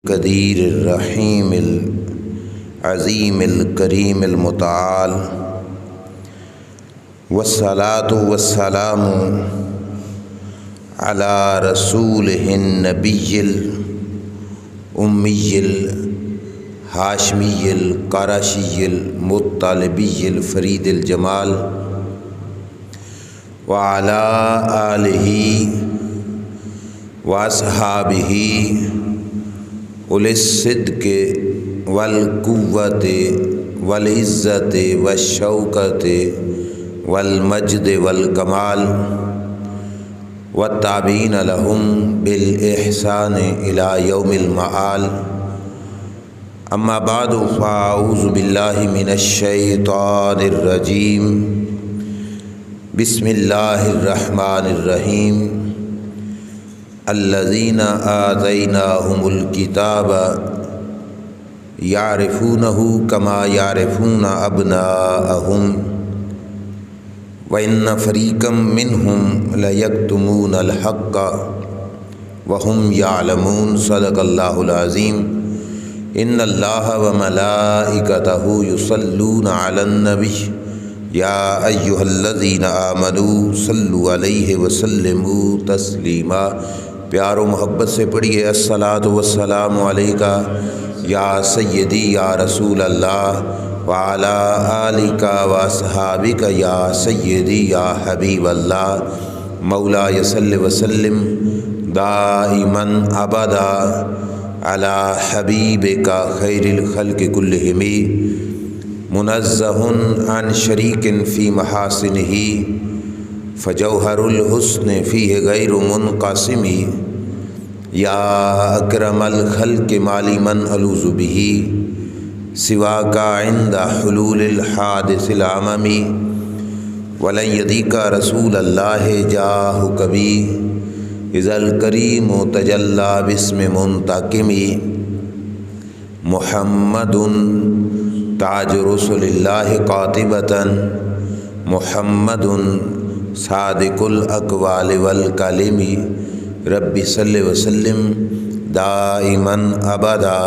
قدیر الرحیم العظیم الکریم المتعال والصلاة والسلام علی رسولہ النبی الامی الہاشمی القرشی المطلبی الفرید الجمال وعلی آلہ واصحابہ اولِ الصدق والقوت والعزت والشوکت والمجد والکمال والتابعین لہم بالإحسان إلی یوم المآل اما بعد فاعوذ باللہ من الشیطان الرجیم بسم اللہ الرحمن الرحیم الذین آتیناہم الکتاب یعرفونہ کما یعرفون ابناءہم وَإِنَّ فَرِيقًا مِّنْهُمْ لَيَكْتُمُونَ الْحَقَّ وَهُمْ يَعْلَمُونَ صدق اللہ العظیم ان اللہ وملائکتہ یصلون علی النبی یا ایہا الذین آمنوا صلوا علیہ وسلموا تسلیما۔ پیار و محبت سے پڑھیے الصلاۃ والسلام علیکہ یا سیدی یا رسول اللہ وعلی آلک واصحابک یا سیدی یا حبیب اللہ مولاي صل وسلم دائما ابدا علی حبیبک خیر الخلق کلہم منزہ عن شریک فی محاسنہ فجوہر الحسن فیہ غیر منقسم یا اکرم الخلق مالی من الوذ بہ سواک عند حلول الحادث العممی ولن یدیک رسول اللہ جاہ کبھی اذا الکریم تجلی باسم منتقم محمد تاج رسول اللہ قاطبۃ محمد صادق الاقوال والکلم رب صل وسلم دائما ابدا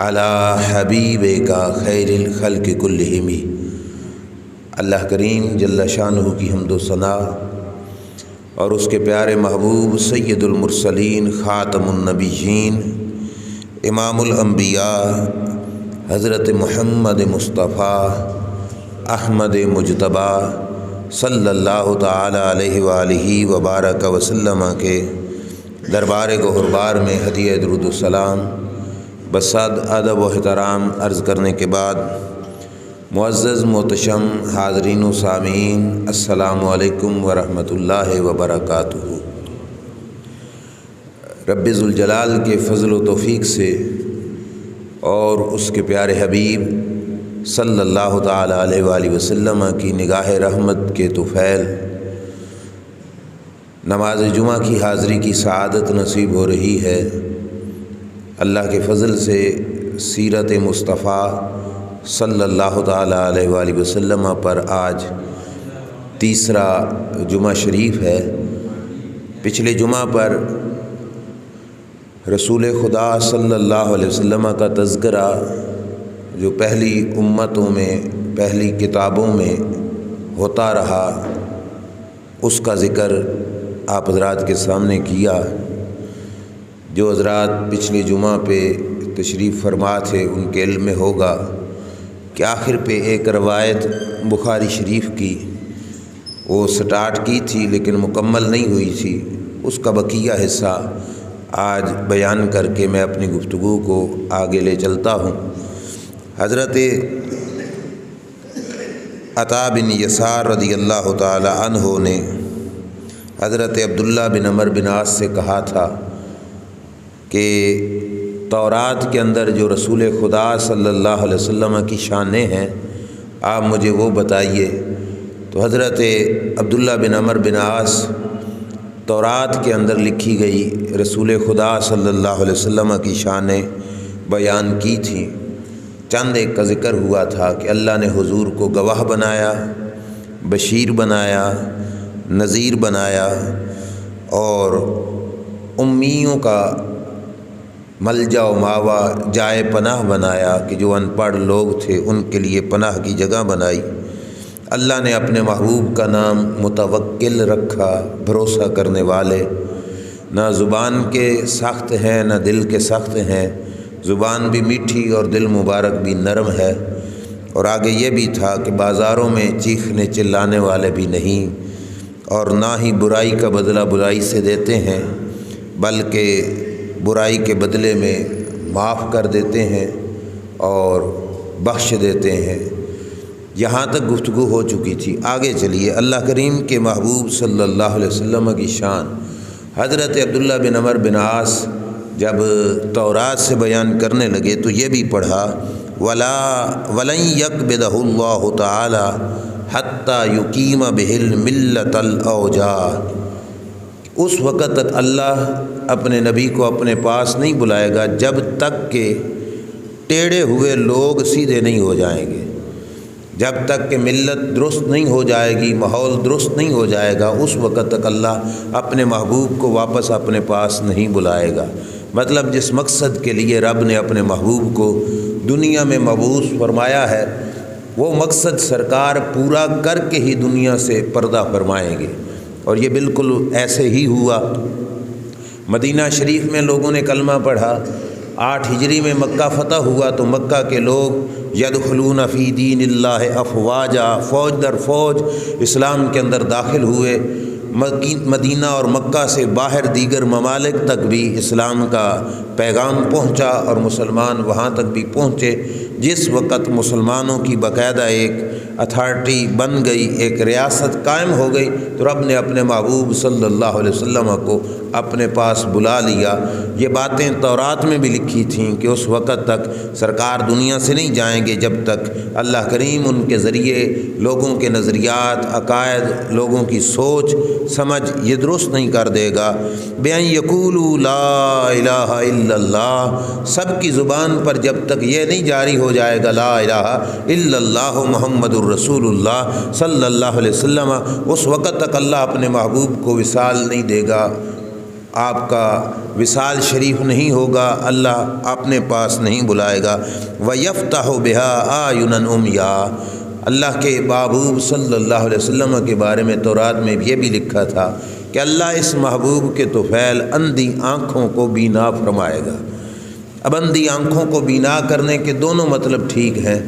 علی حبیبک خیر الخلق کلہم۔ اللہ کریم جل شانہ کی حمد و ثنا اور اس کے پیارے محبوب سید المرسلین خاتم النبیین امام الانبیاء حضرت محمد مصطفیٰ احمد مجتبیٰ صلی اللہ تعالی علیہ وآلہ وبارک وسلم کے دربار گہربار میں ہدیہ درود السلام بصد ادب و احترام عرض کرنے کے بعد معزز محتشم حاضرین و سامعین السلام علیکم ورحمۃ اللہ وبرکاتہ۔ رب ذوالجلال کے فضل و توفیق سے اور اس کے پیارے حبیب صلی اللہ تعالی علیہ وآلہ وسلم کی نگاہ رحمت کے طفیل نماز جمعہ کی حاضری کی سعادت نصیب ہو رہی ہے۔ اللہ کے فضل سے سیرت مصطفیٰ صلی اللہ تعالی علیہ وآلہ وسلم پر آج تیسرا جمعہ شریف ہے۔ پچھلے جمعہ پر رسول خدا صلی اللہ علیہ وسلم کا تذکرہ جو پہلی امتوں میں پہلی کتابوں میں ہوتا رہا اس کا ذکر آپ حضرات کے سامنے کیا۔ جو حضرات پچھلے جمعہ پہ تشریف فرما تھے ان کے علم میں ہوگا کہ آخر پہ ایک روایت بخاری شریف کی وہ سٹارٹ کی تھی لیکن مکمل نہیں ہوئی تھی، اس کا بقیہ حصہ آج بیان کر کے میں اپنی گفتگو کو آگے لے چلتا ہوں۔ حضرت عطا بن یسار رضی اللہ تعالی عنہ نے حضرت عبداللہ بن عمر بن عاص سے کہا تھا کہ تورات کے اندر جو رسول خدا صلی اللہ علیہ وسلم کی شانیں ہیں آپ مجھے وہ بتائیے۔ تو حضرت عبداللہ بن عمر بن عاص تورات کے اندر لکھی گئی رسول خدا صلی اللہ علیہ وسلم کی شانیں بیان کی تھیں۔ چند ایک کا ذکر ہوا تھا کہ اللہ نے حضور کو گواہ بنایا، بشیر بنایا، نذیر بنایا اور امیوں کا ملجا و ماوا جائے پناہ بنایا کہ جو ان پڑھ لوگ تھے ان کے لیے پناہ کی جگہ بنائی۔ اللہ نے اپنے محبوب کا نام متوکل رکھا، بھروسہ کرنے والے۔ نہ زبان کے سخت ہیں نہ دل کے سخت ہیں، زبان بھی میٹھی اور دل مبارک بھی نرم ہے۔ اور آگے یہ بھی تھا کہ بازاروں میں چیخنے چلانے والے بھی نہیں، اور نہ ہی برائی کا بدلہ برائی سے دیتے ہیں، بلکہ برائی کے بدلے میں معاف کر دیتے ہیں اور بخش دیتے ہیں۔ یہاں تک گفتگو ہو چکی تھی۔ آگے چلیے، اللہ کریم کے محبوب صلی اللہ علیہ وسلم کی شان حضرت عبداللہ بن عمر بن عاص جب تورات سے بیان کرنے لگے تو یہ بھی پڑھا وَلَن يَقْبِضَهُ اللَّهُ تَعَالَى حَتَّى يُقِيمَ بِهِ الْمِلَّةَ الْأَوْجَاعَ۔ اس وقت تک اللہ اپنے نبی کو اپنے پاس نہیں بلائے گا جب تک کہ ٹیڑھے ہوئے لوگ سیدھے نہیں ہو جائیں گے، جب تک کہ ملت درست نہیں ہو جائے گی، ماحول درست نہیں ہو جائے گا، اس وقت تک اللہ اپنے محبوب کو واپس اپنے پاس نہیں بلائے گا۔ مطلب جس مقصد کے لیے رب نے اپنے محبوب کو دنیا میں مبعوث فرمایا ہے، وہ مقصد سرکار پورا کر کے ہی دنیا سے پردہ فرمائیں گے، اور یہ بالکل ایسے ہی ہوا۔ مدینہ شریف میں لوگوں نے کلمہ پڑھا، 8 ہجری میں مکہ فتح ہوا تو مکہ کے لوگ یدخلون فی دین اللہ افواجا، فوج در فوج اسلام کے اندر داخل ہوئے۔ مدینہ اور مکہ سے باہر دیگر ممالک تک بھی اسلام کا پیغام پہنچا اور مسلمان وہاں تک بھی پہنچے۔ جس وقت مسلمانوں کی باقاعدہ ایک اتھارٹی بن گئی، ایک ریاست قائم ہو گئی، تو رب نے اپنے محبوب صلی اللہ علیہ وسلم کو اپنے پاس بلا لیا۔ یہ باتیں تورات میں بھی لکھی تھیں کہ اس وقت تک سرکار دنیا سے نہیں جائیں گے جب تک اللہ کریم ان کے ذریعے لوگوں کے نظریات، عقائد، لوگوں کی سوچ سمجھ یہ درست نہیں کر دے گا۔ بِأَن يَقُولُوا لَا إِلَٰهَ إِلَّا اللَّهُ، سب کی زبان پر جب تک یہ نہیں جاری ہو جائے گا لا الہ الا اللہ محمد الرسول اللہ صلی اللہ علیہ وسلم، اس وقت تک اللہ اپنے محبوب کو وصال نہیں دے گا، آپ کا وصال شریف نہیں ہوگا، اللہ اپنے پاس نہیں بلائے گا۔ وَيَفْتَحُ بِهَا أَعْيُنًا عُمْيًا، اللہ کے محبوب صلی اللہ علیہ وسلم کے بارے میں تورات میں یہ بھی لکھا تھا کہ اللہ اس محبوب کے طفیل اندھی آنکھوں کو بینا فرمائے گا۔ اب اندھی آنکھوں کو بینا کرنے کے دونوں مطلب ٹھیک ہیں،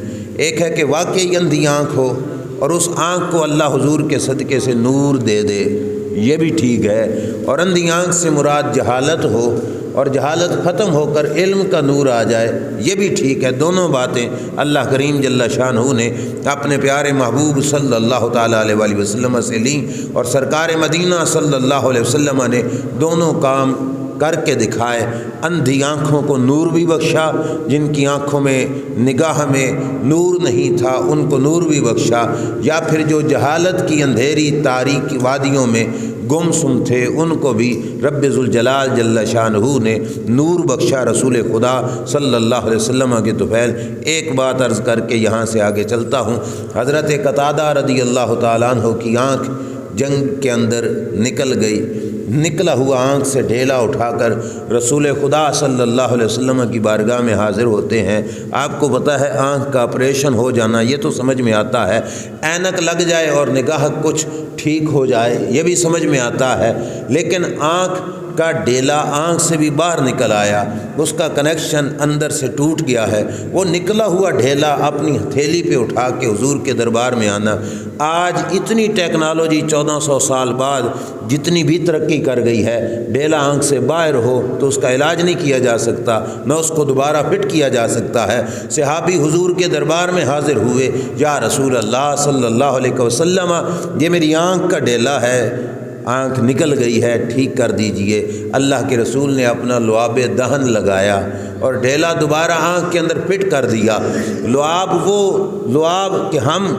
ایک ہے کہ واقعی اندھی آنکھ ہو اور اس آنکھ کو اللہ حضور کے صدقے سے نور دے دے، یہ بھی ٹھیک ہے، اور اندھی آنکھ سے مراد جہالت ہو اور جہالت ختم ہو کر علم کا نور آ جائے، یہ بھی ٹھیک ہے۔ دونوں باتیں اللہ کریم جل شانہ نے اپنے پیارے محبوب صلی اللہ تعالیٰ علیہ وآلہ وسلم سے لیں، اور سرکار مدینہ صلی اللہ علیہ وسلم نے دونوں کام کر کے دکھائے۔ اندھی آنکھوں کو نور بھی بخشا، جن کی آنکھوں میں نگاہ میں نور نہیں تھا ان کو نور بھی بخشا، یا پھر جو جہالت کی اندھیری تاریک وادیوں میں گم سم تھے ان کو بھی رب ذوالجلال جل شانہ نے نور بخشا رسول خدا صلی اللہ علیہ وسلم کے طفیل۔ ایک بات عرض کر کے یہاں سے آگے چلتا ہوں۔ حضرت قتادہ رضی اللہ تعالیٰ عنہ کی آنکھ جنگ کے اندر نکل گئی، نکلا ہوا آنکھ سے ڈھیلا اٹھا کر رسول خدا صلی اللہ علیہ وسلم کی بارگاہ میں حاضر ہوتے ہیں۔ آپ کو پتہ ہے آنکھ کا آپریشن ہو جانا یہ تو سمجھ میں آتا ہے، اینک لگ جائے اور نگاہ کچھ ٹھیک ہو جائے یہ بھی سمجھ میں آتا ہے، لیکن آنکھ کا ڈیلا آنکھ سے بھی باہر نکل آیا، اس کا کنیکشن اندر سے ٹوٹ گیا ہے۔ وہ نکلا ہوا ڈھیلا اپنی ہتھیلی پہ اٹھا کے حضور کے دربار میں آنا۔ آج اتنی ٹیکنالوجی 1400 سال بعد جتنی بھی ترقی کر گئی ہے، ڈھیلا آنکھ سے باہر ہو تو اس کا علاج نہیں کیا جا سکتا، نہ اس کو دوبارہ فٹ کیا جا سکتا ہے۔ صحابی حضور کے دربار میں حاضر ہوئے، یا رسول اللہ صلی اللہ علیہ وسلم یہ میری آنکھ کا ڈھیلا ہے، آنکھ نکل گئی ہے، ٹھیک کر دیجئے۔ اللہ کے رسول نے اپنا لعاب دہن لگایا اور ڈھیلا دوبارہ آنکھ کے اندر فٹ کر دیا۔ لعاب وہ لعاب کہ ہم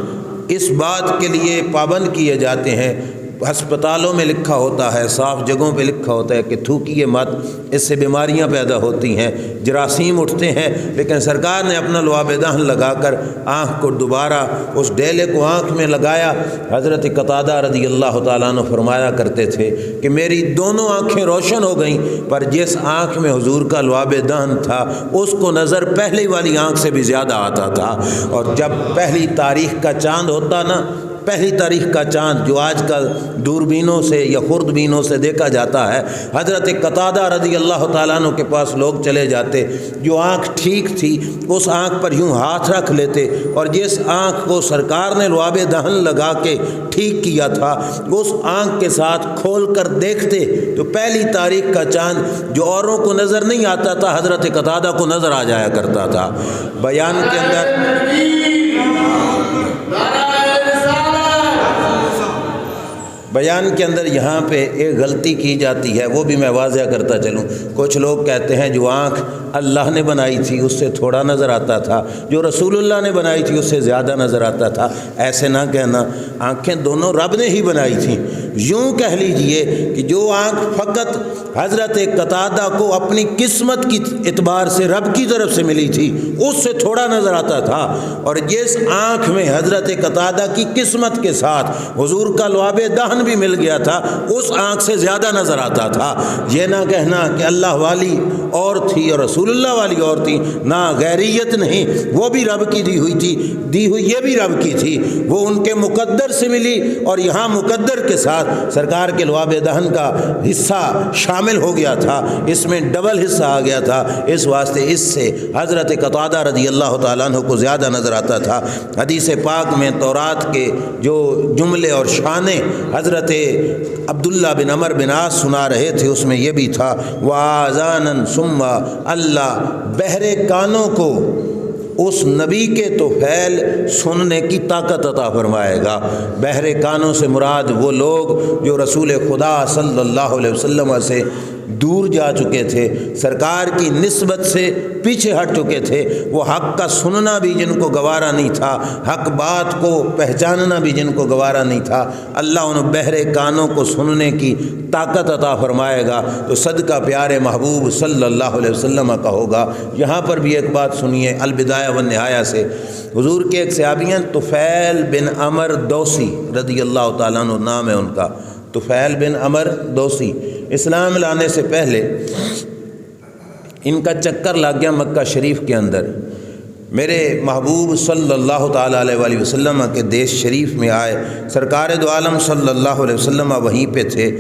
اس بات کے لیے پابند کیے جاتے ہیں ہسپتالوں میں لکھا ہوتا ہے، صاف جگہوں پہ لکھا ہوتا ہے کہ تھوکیے مت، اس سے بیماریاں پیدا ہوتی ہیں، جراثیم اٹھتے ہیں، لیکن سرکار نے اپنا لعاب دہن لگا کر آنکھ کو دوبارہ اس ڈیلے کو آنکھ میں لگایا۔ حضرت قتادہ رضی اللہ تعالیٰ عنہ فرمایا کرتے تھے کہ میری دونوں آنکھیں روشن ہو گئیں، پر جس آنکھ میں حضور کا لعاب دہن تھا اس کو نظر پہلی والی آنکھ سے بھی زیادہ آتا تھا۔ اور جب پہلی تاریخ کا چاند ہوتا نا، پہلی تاریخ کا چاند جو آج کل دوربینوں سے یا خوردبینوں سے دیکھا جاتا ہے، حضرت قتادہ رضی اللہ تعالیٰ عنہ کے پاس لوگ چلے جاتے، جو آنکھ ٹھیک تھی اس آنکھ پر یوں ہاتھ رکھ لیتے، اور جس آنکھ کو سرکار نے لعاب دہن لگا کے ٹھیک کیا تھا اس آنکھ کے ساتھ کھول کر دیکھتے تو پہلی تاریخ کا چاند جو اوروں کو نظر نہیں آتا تھا حضرت قتادہ کو نظر آ جایا کرتا تھا۔ بیان کے اندر یہاں پہ ایک غلطی کی جاتی ہے، وہ بھی میں واضح کرتا چلوں۔ کچھ لوگ کہتے ہیں جو آنکھ اللہ نے بنائی تھی اس سے تھوڑا نظر آتا تھا، جو رسول اللہ نے بنائی تھی اس سے زیادہ نظر آتا تھا۔ ایسے نہ کہنا، آنکھیں دونوں رب نے ہی بنائی تھیں۔ یوں کہہ لیجئے کہ جو آنکھ فقط حضرت قتادہ کو اپنی قسمت کی اعتبار سے رب کی طرف سے ملی تھی اس سے تھوڑا نظر آتا تھا، اور جس آنکھ میں حضرت قتادہ کی قسمت کے ساتھ حضور کا لعاب دہن بھی مل گیا تھا اس آنکھ سے زیادہ نظر آتا تھا۔ یہ نہ کہنا کہ اللہ والی اور تھی اور رسول اللہ والی اور تھی، نہ، غیریت نہیں، وہ بھی رب کی دی ہوئی تھی، دی ہوئی یہ بھی رب کی تھی، وہ ان کے مقدر سے ملی، اور یہاں مقدر کے ساتھ سرکار کے لعاب دہن کا حصہ شامل ہو گیا تھا، اس میں ڈبل حصہ آ گیا تھا، اس واسطے اس سے حضرت قتادہ رضی اللہ تعالیٰ عنہ کو زیادہ نظر آتا تھا۔ حدیث پاک میں تورات کے جو جملے اور شانیں حضرت عبداللہ بن عمر بن عاص سنا رہے تھے اس میں یہ بھی تھا، وَآذَانًا ثُمَّ، اللہ بہرے کانوں کو اس نبی کے طفیل سننے کی طاقت عطا فرمائے گا۔ بہرے کانوں سے مراد وہ لوگ جو رسول خدا صلی اللہ علیہ وسلم سے دور جا چکے تھے، سرکار کی نسبت سے پیچھے ہٹ چکے تھے، وہ حق کا سننا بھی جن کو گوارا نہیں تھا، حق بات کو پہچاننا بھی جن کو گوارا نہیں تھا، اللہ ان بہرے کانوں کو سننے کی طاقت عطا فرمائے گا، تو صدقہ پیارے محبوب صلی اللہ علیہ وسلم کا ہوگا۔ یہاں پر بھی ایک بات سنیے، البدایہ والنہایہ سے، حضور کے ایک صحابی ہیں طفیل بن عمر دوسی رضی اللہ تعالیٰ عنہ نام ہے ان کا، طفیل بن عمر دوسی۔ اسلام لانے سے پہلے ان کا چکر لگ گیا مکہ شریف کے اندر، میرے محبوب صلی اللہ تعالیٰ علیہ وآلہ وسلم کے دیش شریف میں آئے، سرکار دو عالم صلی اللہ علیہ وسلم وہیں پہ تھے۔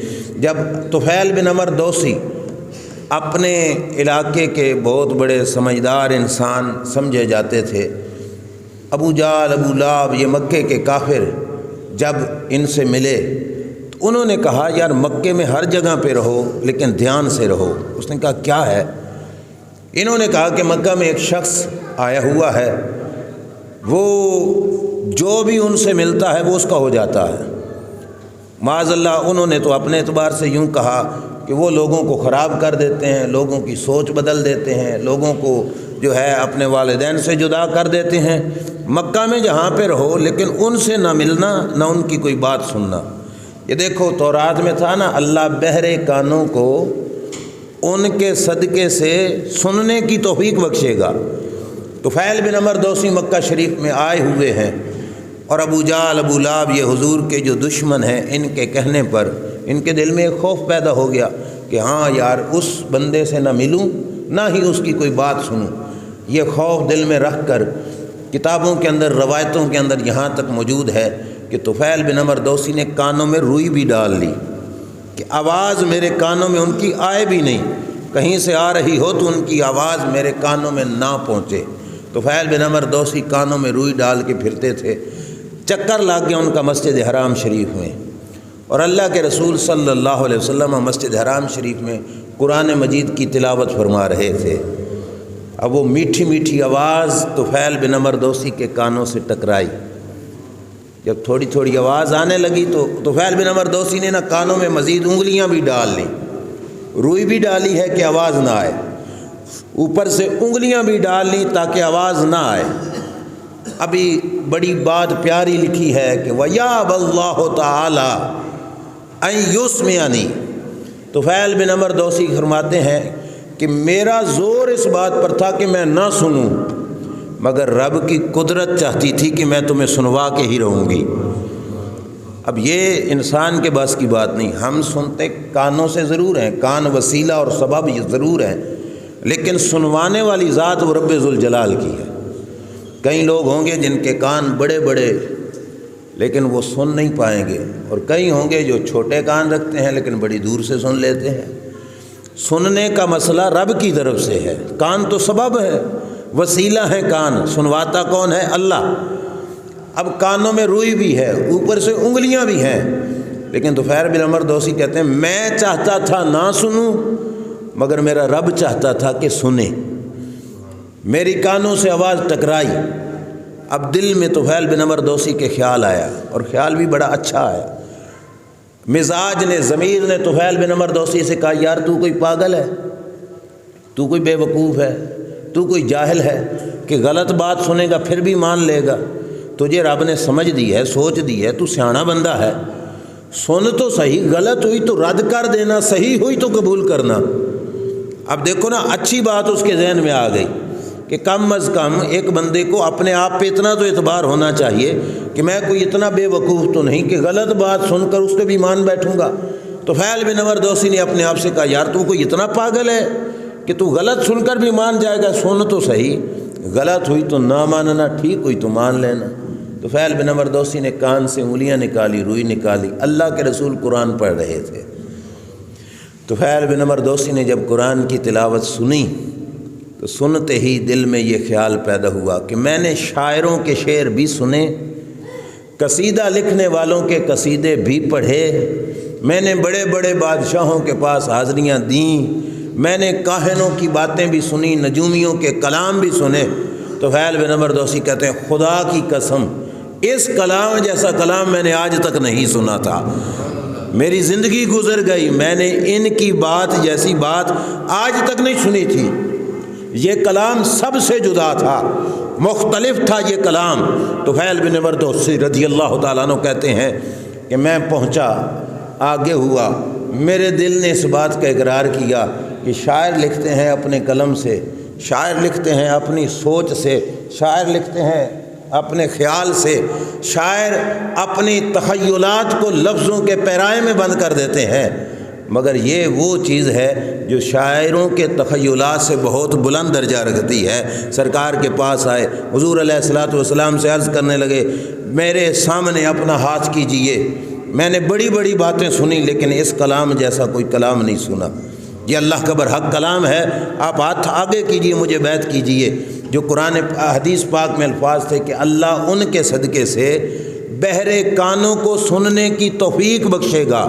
جب طفیل بن عمر دوسی اپنے علاقے کے بہت بڑے سمجھدار انسان سمجھے جاتے تھے، ابو جہل، ابو لہب، یہ مکے کے کافر جب ان سے ملے تو انہوں نے کہا یار مکے میں ہر جگہ پہ رہو لیکن دھیان سے رہو۔ اس نے کہا کیا ہے؟ انہوں نے کہا کہ مکہ میں ایک شخص آیا ہوا ہے، وہ جو بھی ان سے ملتا ہے وہ اس کا ہو جاتا ہے۔ معاذ اللہ، انہوں نے تو اپنے اعتبار سے یوں کہا کہ وہ لوگوں کو خراب کر دیتے ہیں، لوگوں کی سوچ بدل دیتے ہیں، لوگوں کو جو ہے اپنے والدین سے جدا کر دیتے ہیں۔ مکہ میں جہاں پہ رہو لیکن ان سے نہ ملنا نہ ان کی کوئی بات سننا۔ یہ دیکھو تورات میں تھا نا، اللہ بہرے کانوں کو ان کے صدقے سے سننے کی توفیق بخشے گا۔ طفیل بن عمر دوسی مکہ شریف میں آئے ہوئے ہیں، اور ابو جہل، ابو لہب، یہ حضور کے جو دشمن ہیں، ان کے کہنے پر ان کے دل میں ایک خوف پیدا ہو گیا کہ ہاں یار اس بندے سے نہ ملوں نہ ہی اس کی کوئی بات سنوں۔ یہ خوف دل میں رکھ کر کتابوں کے اندر، روایتوں کے اندر یہاں تک موجود ہے کہ طفیل بن عمر دوسی نے کانوں میں روئی بھی ڈال لی کہ آواز میرے کانوں میں ان کی آئے بھی نہیں، کہیں سے آ رہی ہو تو ان کی آواز میرے کانوں میں نہ پہنچے۔ طفیل بن عمر دوسی کانوں میں روئی ڈال کے پھرتے تھے۔ چکر لگ گیا ان کا مسجد حرام شریف میں، اور اللہ کے رسول صلی اللہ علیہ وسلم مسجد حرام شریف میں قرآن مجید کی تلاوت فرما رہے تھے۔ اب وہ میٹھی میٹھی آواز طفیل بن عمر دوسی کے کانوں سے ٹکرائی۔ جب تھوڑی تھوڑی آواز آنے لگی تو طفیل بن عمر دوسی نے نا کانوں میں مزید انگلیاں بھی ڈال لیں، روئی بھی ڈالی ہے کہ آواز نہ آئے، اوپر سے انگلیاں بھی ڈال لی تاکہ آواز نہ آئے۔ ابھی بڑی بات پیاری لکھی ہے کہ وَيَابَ اللَّهُ تَعَالَى، ان یسمعنی، طفیل بن عمر دوسی فرماتے ہیں کہ میرا زور اس بات پر تھا کہ میں نہ سنوں، مگر رب کی قدرت چاہتی تھی کہ میں تمہیں سنوا کے ہی رہوں گی۔ اب یہ انسان کے بس کی بات نہیں، ہم سنتے کانوں سے ضرور ہیں، کان وسیلہ اور سبب یہ ضرور ہیں، لیکن سنوانے والی ذات وہ رب ذوالجلال کی ہے۔ کئی لوگ ہوں گے جن کے کان بڑے بڑے لیکن وہ سن نہیں پائیں گے، اور کئی ہوں گے جو چھوٹے کان رکھتے ہیں لیکن بڑی دور سے سن لیتے ہیں۔ سننے کا مسئلہ رب کی طرف سے ہے، کان تو سبب ہے، وسیلہ ہے کان، سنواتا کون ہے؟ اللہ۔ اب کانوں میں روئی بھی ہے، اوپر سے انگلیاں بھی ہیں، لیکن طفیل بن عمر دوسی کہتے ہیں میں چاہتا تھا نہ سنوں، مگر میرا رب چاہتا تھا کہ سنے، میری کانوں سے آواز ٹکرائی۔ اب دل میں طفیل بن عمر دوسی کے خیال آیا، اور خیال بھی بڑا اچھا آیا۔ مزاج نے، ضمیر نے طفیل بن عمر دوسی سے کہا یار تو کوئی پاگل ہے، تو کوئی بے وقوف ہے، تو کوئی جاہل ہے کہ غلط بات سنے گا پھر بھی مان لے گا؟ تجھے رب نے سمجھ دی ہے، سوچ دی ہے، تو سیاںا بندہ ہے، سن تو صحیح، غلط ہوئی تو رد کر دینا، صحیح ہوئی تو قبول کرنا۔ اب دیکھو نا، اچھی بات اس کے ذہن میں آ گئی کہ کم از کم ایک بندے کو اپنے آپ پہ اتنا تو اعتبار ہونا چاہیے کہ میں کوئی اتنا بے وقوف تو نہیں کہ غلط بات سن کر اس پہ بھی مان بیٹھوں گا۔ تو طفیل بن عمر دوسی نے اپنے آپ سے کہا یار تو کوئی اتنا پاگل ہے کہ تو غلط سن کر بھی مان جائے گا؟ سن تو صحیح، غلط ہوئی تو نہ ماننا، ٹھیک ہوئی تو مان لینا۔ تو طفیل بن عمر دوسی نے کان سے انگلیاں نکالی، روئی نکالی، اللہ کے رسول قرآن پڑھ رہے تھے۔ طفیل بن عمر دوسی نے جب قرآن کی تلاوت سنی تو سنتے ہی دل میں یہ خیال پیدا ہوا کہ میں نے شاعروں کے شعر بھی سنے، قصیدہ لکھنے والوں کے قصیدے بھی پڑھے، میں نے بڑے بڑے بادشاہوں کے پاس حاضریاں دیں، میں نے کاہنوں کی باتیں بھی سنی، نجومیوں کے کلام بھی سنے۔ تو طفیل بن عمر دوسی کہتے ہیں خدا کی قسم اس کلام جیسا کلام میں نے آج تک نہیں سنا تھا، میری زندگی گزر گئی میں نے ان کی بات جیسی بات آج تک نہیں سنی تھی۔ یہ کلام سب سے جدا تھا، مختلف تھا یہ کلام۔ تو طفیل بن عمر دوسی رضی اللہ تعالیٰ عنہ کہتے ہیں کہ میں پہنچا، آگے ہوا، میرے دل نے اس بات کا اقرار کیا کہ شاعر لکھتے ہیں اپنے قلم سے، شاعر لکھتے ہیں اپنی سوچ سے، شاعر لکھتے ہیں اپنے خیال سے، شاعر اپنی تخیلات کو لفظوں کے پیرائے میں بند کر دیتے ہیں، مگر یہ وہ چیز ہے جو شاعروں کے تخیلات سے بہت بلند درجہ رکھتی ہے۔ سرکار کے پاس آئے، حضور علیہ الصلوۃ والسلام سے عرض کرنے لگے میرے سامنے اپنا ہاتھ کیجئے، میں نے بڑی بڑی باتیں سنی لیکن اس کلام جیسا کوئی کلام نہیں سنا، یہ اللہ کا برحق کلام ہے، آپ ہاتھ آگے کیجئے، مجھے بیعت کیجئے۔ جو قرآن حدیث پاک میں الفاظ تھے کہ اللہ ان کے صدقے سے بہرے کانوں کو سننے کی توفیق بخشے گا۔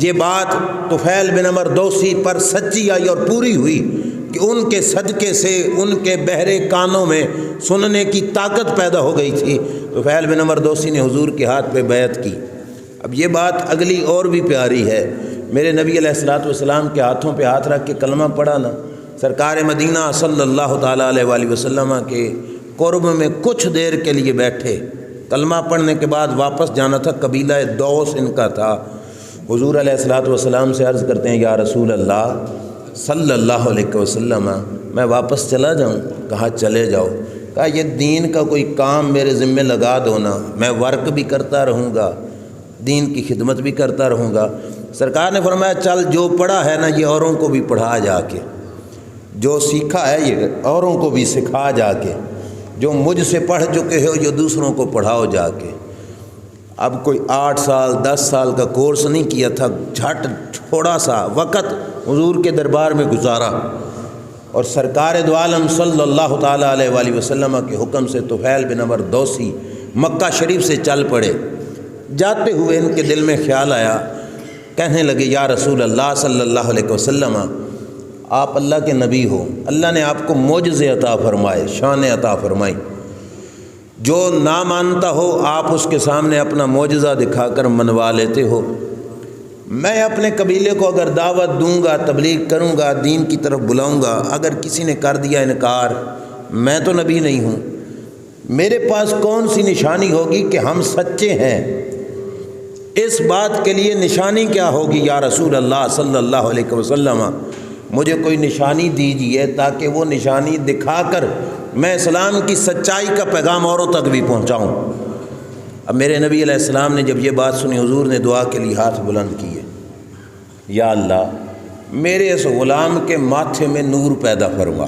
یہ بات طفیل بن عمر دوسی پر سچی آئی اور پوری ہوئی کہ ان کے صدقے سے ان کے بہرے کانوں میں سننے کی طاقت پیدا ہو گئی تھی۔ طفیل بن عمر دوسی نے حضور کے ہاتھ پہ بیعت کی۔ اب یہ بات اگلی اور بھی پیاری ہے، میرے نبی علیہ الصلوۃ والسلام کے ہاتھوں پہ ہاتھ رکھ کے کلمہ پڑھا نا، سرکار مدینہ صلی اللہ تعالیٰ علیہ وآلہ وسلم کے قرب میں کچھ دیر کے لیے بیٹھے، کلمہ پڑھنے کے بعد واپس جانا تھا، قبیلہ دوس ان کا تھا۔ حضور علیہ الصلوۃ والسلام سے عرض کرتے ہیں یا رسول اللہ صلی اللہ علیہ وسلم میں واپس چلا جاؤں؟ کہا چلے جاؤ۔ کہا یہ دین کا کوئی کام میرے ذمہ لگا دو نا، میں ورک بھی کرتا رہوں گا، دین کی خدمت بھی کرتا رہوں گا۔ سرکار نے فرمایا چل جو پڑھا ہے نا یہ اوروں کو بھی پڑھا جا کے، جو سیکھا ہے یہ اوروں کو بھی سکھا جا کے، جو مجھ سے پڑھ چکے ہو یہ دوسروں کو پڑھاؤ جا کے۔ اب کوئی 8 سال 10 سال کا کورس نہیں کیا تھا، جھٹ تھوڑا سا وقت حضور کے دربار میں گزارا، اور سرکار دو عالم صلی اللہ تعالیٰ علیہ وآلہ وسلم کے حکم سے طفیل بن عمر دوسی مکہ شریف سے چل پڑے۔ جاتے ہوئے ان کے دل میں خیال آیا، کہنے لگے یا رسول اللہ صلی اللہ علیہ وسلم آپ اللہ کے نبی ہو، اللہ نے آپ کو معجزے عطا فرمائے، شان عطا فرمائی، جو نہ مانتا ہو آپ اس کے سامنے اپنا معجزہ دکھا کر منوا لیتے ہو۔ میں اپنے قبیلے کو اگر دعوت دوں گا، تبلیغ کروں گا، دین کی طرف بلاؤں گا، اگر کسی نے کر دیا انکار، میں تو نبی نہیں ہوں، میرے پاس کون سی نشانی ہوگی کہ ہم سچے ہیں؟ اس بات کے لیے نشانی کیا ہوگی یا رسول اللہ صلی اللہ علیہ وسلم، مجھے کوئی نشانی دیجیے تاکہ وہ نشانی دکھا کر میں اسلام کی سچائی کا پیغام اوروں تک بھی پہنچاؤں۔ اب میرے نبی علیہ السلام نے جب یہ بات سنی، حضور نے دعا کے لیے ہاتھ بلند کیے، یا اللہ میرے اس غلام کے ماتھے میں نور پیدا فرما۔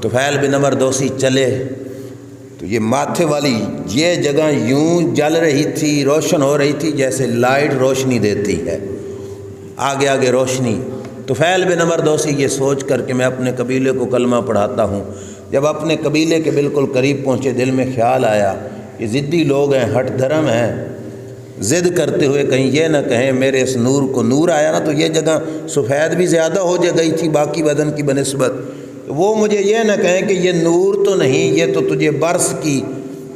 طفیل بن عمر دوسی چلے تو یہ ماتھے والی یہ جگہ یوں جل رہی تھی، روشن ہو رہی تھی جیسے لائٹ روشنی دیتی ہے، آگے آگے روشنی۔ طفیل بن عمر دوسی یہ سوچ کر کہ میں اپنے قبیلے کو کلمہ پڑھاتا ہوں، جب اپنے قبیلے کے بالکل قریب پہنچے دل میں خیال آیا یہ ضدی لوگ ہیں، ہٹ دھرم ہیں، ضد کرتے ہوئے کہیں یہ نہ کہیں میرے اس نور کو نور آیا نا تو یہ جگہ سفید بھی زیادہ ہو گئی تھی باقی بدن کی بنسبت، وہ مجھے یہ نہ کہیں کہ یہ نور تو نہیں، یہ تو تجھے برس کی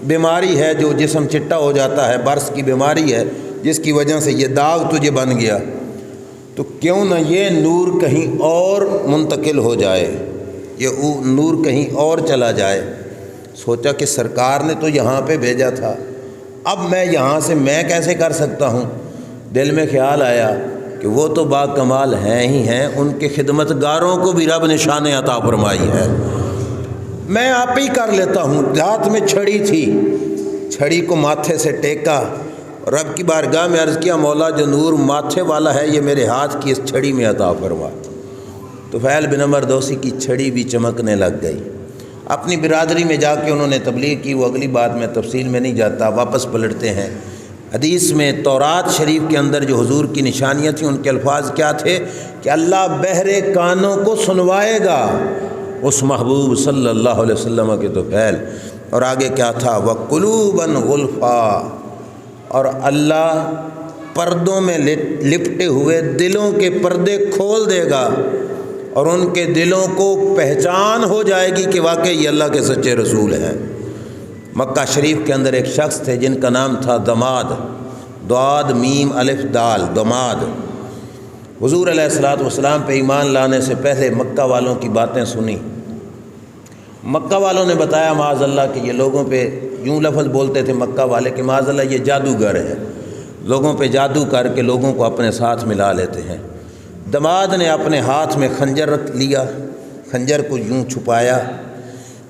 بیماری ہے، جو جسم چٹا ہو جاتا ہے، برس کی بیماری ہے جس کی وجہ سے یہ داغ تجھے بن گیا، تو کیوں نہ یہ نور کہیں اور منتقل ہو جائے، یہ نور کہیں اور چلا جائے۔ سوچا کہ سرکار نے تو یہاں پہ بھیجا تھا، اب میں یہاں سے میں کیسے کر سکتا ہوں؟ دل میں خیال آیا کہ وہ تو با کمال ہیں ہی ہیں، ان کے خدمت گاروں کو بھی رب نے شان عطا فرمائی ہے، میں آپ ہی کر لیتا ہوں۔ ہاتھ میں چھڑی تھی، چھڑی کو ماتھے سے ٹیکا، رب کی بارگاہ میں عرض کیا مولا جو نور ماتھے والا ہے یہ میرے ہاتھ کی اس چھڑی میں عطا فرما۔ طفیل بن عمر دوسی کی چھڑی بھی چمکنے لگ گئی۔ اپنی برادری میں جا کے انہوں نے تبلیغ کی، وہ اگلی بات میں تفصیل میں نہیں جاتا، واپس پلٹتے ہیں۔ حدیث میں تورات شریف کے اندر جو حضور کی نشانیاں تھیں ان کے الفاظ کیا تھے کہ اللہ بہرے کانوں کو سنوائے گا اس محبوب صلی اللہ علیہ وسلم کے طفیل، اور آگے کیا تھا وَقُلُوبًا غُلْفًا، اور اللہ پردوں میں لپٹے ہوئے دلوں کے پردے کھول دے گا اور ان کے دلوں کو پہچان ہو جائے گی کہ واقعی یہ اللہ کے سچے رسول ہیں۔ مکہ شریف کے اندر ایک شخص تھے جن کا نام تھا دماد، ضاد میم الف دال، دماد۔ حضور علیہ الصلوۃ والسلام پہ ایمان لانے سے پہلے مکہ والوں کی باتیں سنی، مکہ والوں نے بتایا معاذ اللہ کہ یہ لوگوں پہ یوں لفظ بولتے تھے مکہ والے کہ معاذ اللہ یہ جادوگر ہے، لوگوں پہ جادو کر کے لوگوں کو اپنے ساتھ ملا لیتے ہیں۔ دماد نے اپنے ہاتھ میں خنجر رکھ لیا، خنجر کو یوں چھپایا،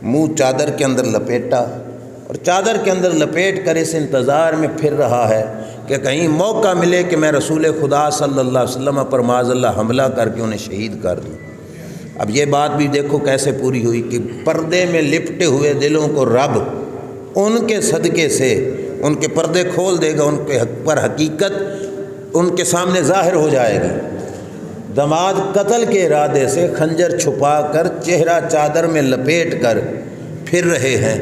منہ چادر کے اندر لپیٹا اور چادر کے اندر لپیٹ کر اس انتظار میں پھر رہا ہے کہ کہیں موقع ملے کہ میں رسول خدا صلی اللہ علیہ وسلم پر معاذ اللہ حملہ کر کے انہیں شہید کر دوں۔ اب یہ بات بھی دیکھو کیسے پوری ہوئی کہ پردے میں لپٹے ہوئے دلوں کو رب ان کے صدقے سے ان کے پردے کھول دے گا، ان کے حق پر حقیقت ان کے سامنے ظاہر ہو جائے گی۔ دماد قتل کے ارادے سے خنجر چھپا کر چہرہ چادر میں لپیٹ کر پھر رہے ہیں،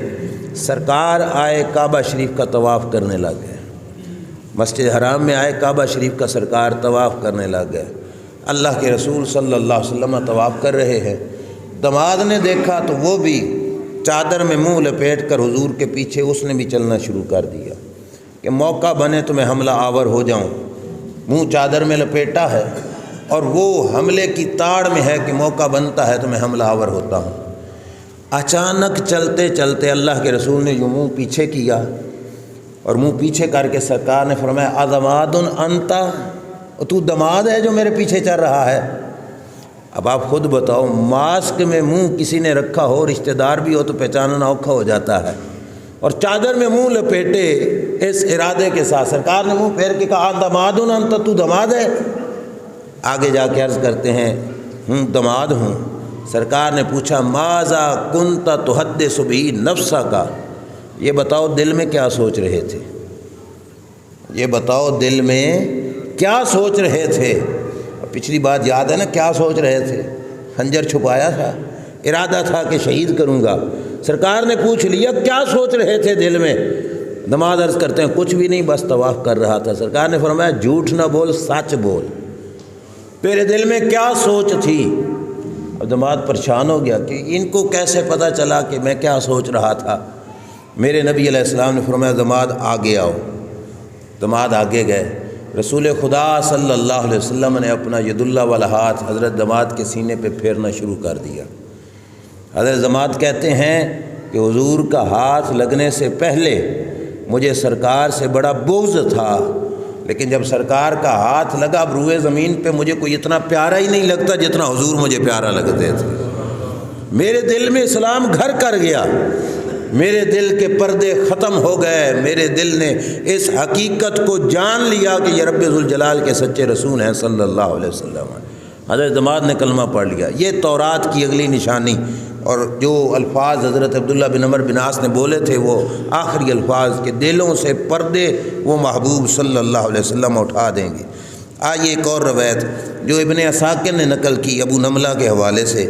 سرکار آئے کعبہ شریف کا طواف کرنے لگ گئے، مسجد حرام میں آئے کعبہ شریف کا سرکار طواف کرنے لگ گئے، اللہ کے رسول صلی اللہ علیہ وسلم طواف کر رہے ہیں۔ دماد نے دیکھا تو وہ بھی چادر میں منہ لپیٹ کر حضور کے پیچھے اس نے بھی چلنا شروع کر دیا کہ موقع بنے تو میں حملہ آور ہو جاؤں، منہ چادر میں لپیٹا ہے اور وہ حملے کی تاڑ میں ہے کہ موقع بنتا ہے تو میں حملہ آور ہوتا ہوں۔ اچانک چلتے چلتے اللہ کے رسول نے یوں منہ پیچھے کیا اور منہ پیچھے کر کے سرکار نے فرمایا اَدَمَادٌ أَنْتَ، تو دماد ہے جو میرے پیچھے چل رہا ہے؟ اب آپ خود بتاؤ، ماسک میں منہ کسی نے رکھا ہو، رشتہ دار بھی ہو تو پہچاننا اوکھا ہو جاتا ہے، اور چادر میں منہ لپیٹے اس ارادے کے ساتھ سرکار نے منہ پھیر کے کہا اَدَمَادٌ أَنْتَ، تو دماد ہے؟ آگے جا کے عرض کرتے ہیں دماد ہوں۔ سرکار نے پوچھا ماذا کنت تحدث بہ نفسک، یہ بتاؤ دل میں کیا سوچ رہے تھے، یہ بتاؤ دل میں کیا سوچ رہے تھے؟ پچھلی بات یاد ہے نا، کیا سوچ رہے تھے؟ خنجر چھپایا تھا، ارادہ تھا کہ شہید کروں گا، سرکار نے پوچھ لیا کیا سوچ رہے تھے دل میں؟ دماد عرض کرتے ہیں کچھ بھی نہیں، بس طواف کر رہا تھا۔ سرکار نے فرمایا جھوٹ نہ بول، سچ بول، تیرے دل میں کیا سوچ تھی؟ اب دماد پریشان ہو گیا کہ ان کو کیسے پتہ چلا کہ میں کیا سوچ رہا تھا۔ میرے نبی علیہ السلام نے فرمایا دماد آگے آؤ۔ دماد آگے گئے، رسول خدا صلی اللہ علیہ وسلم نے اپنا ید اللہ والا ہاتھ حضرت دماد کے سینے پہ پھیرنا شروع کر دیا۔ حضرت دماد کہتے ہیں کہ حضور کا ہاتھ لگنے سے پہلے مجھے سرکار سے بڑا بغض تھا، لیکن جب سرکار کا ہاتھ لگا روئے زمین پہ مجھے کوئی اتنا پیارا ہی نہیں لگتا جتنا حضور مجھے پیارا لگتے تھے۔ میرے دل میں اسلام گھر کر گیا، میرے دل کے پردے ختم ہو گئے، میرے دل نے اس حقیقت کو جان لیا کہ یہ رب ذوالجلال کے سچے رسول ہیں صلی اللہ علیہ وسلم۔ حضرت دماد نے کلمہ پڑھ لیا۔ یہ تورات کی اگلی نشانی، اور جو الفاظ حضرت عبداللہ بن عمر بن عاص نے بولے تھے وہ آخری الفاظ کے دلوں سے پردے وہ محبوب صلی اللہ علیہ وسلم اٹھا دیں گے۔ آئیے ایک اور روایت جو ابن عساکر نے نقل کی ابو نملہ کے حوالے سے،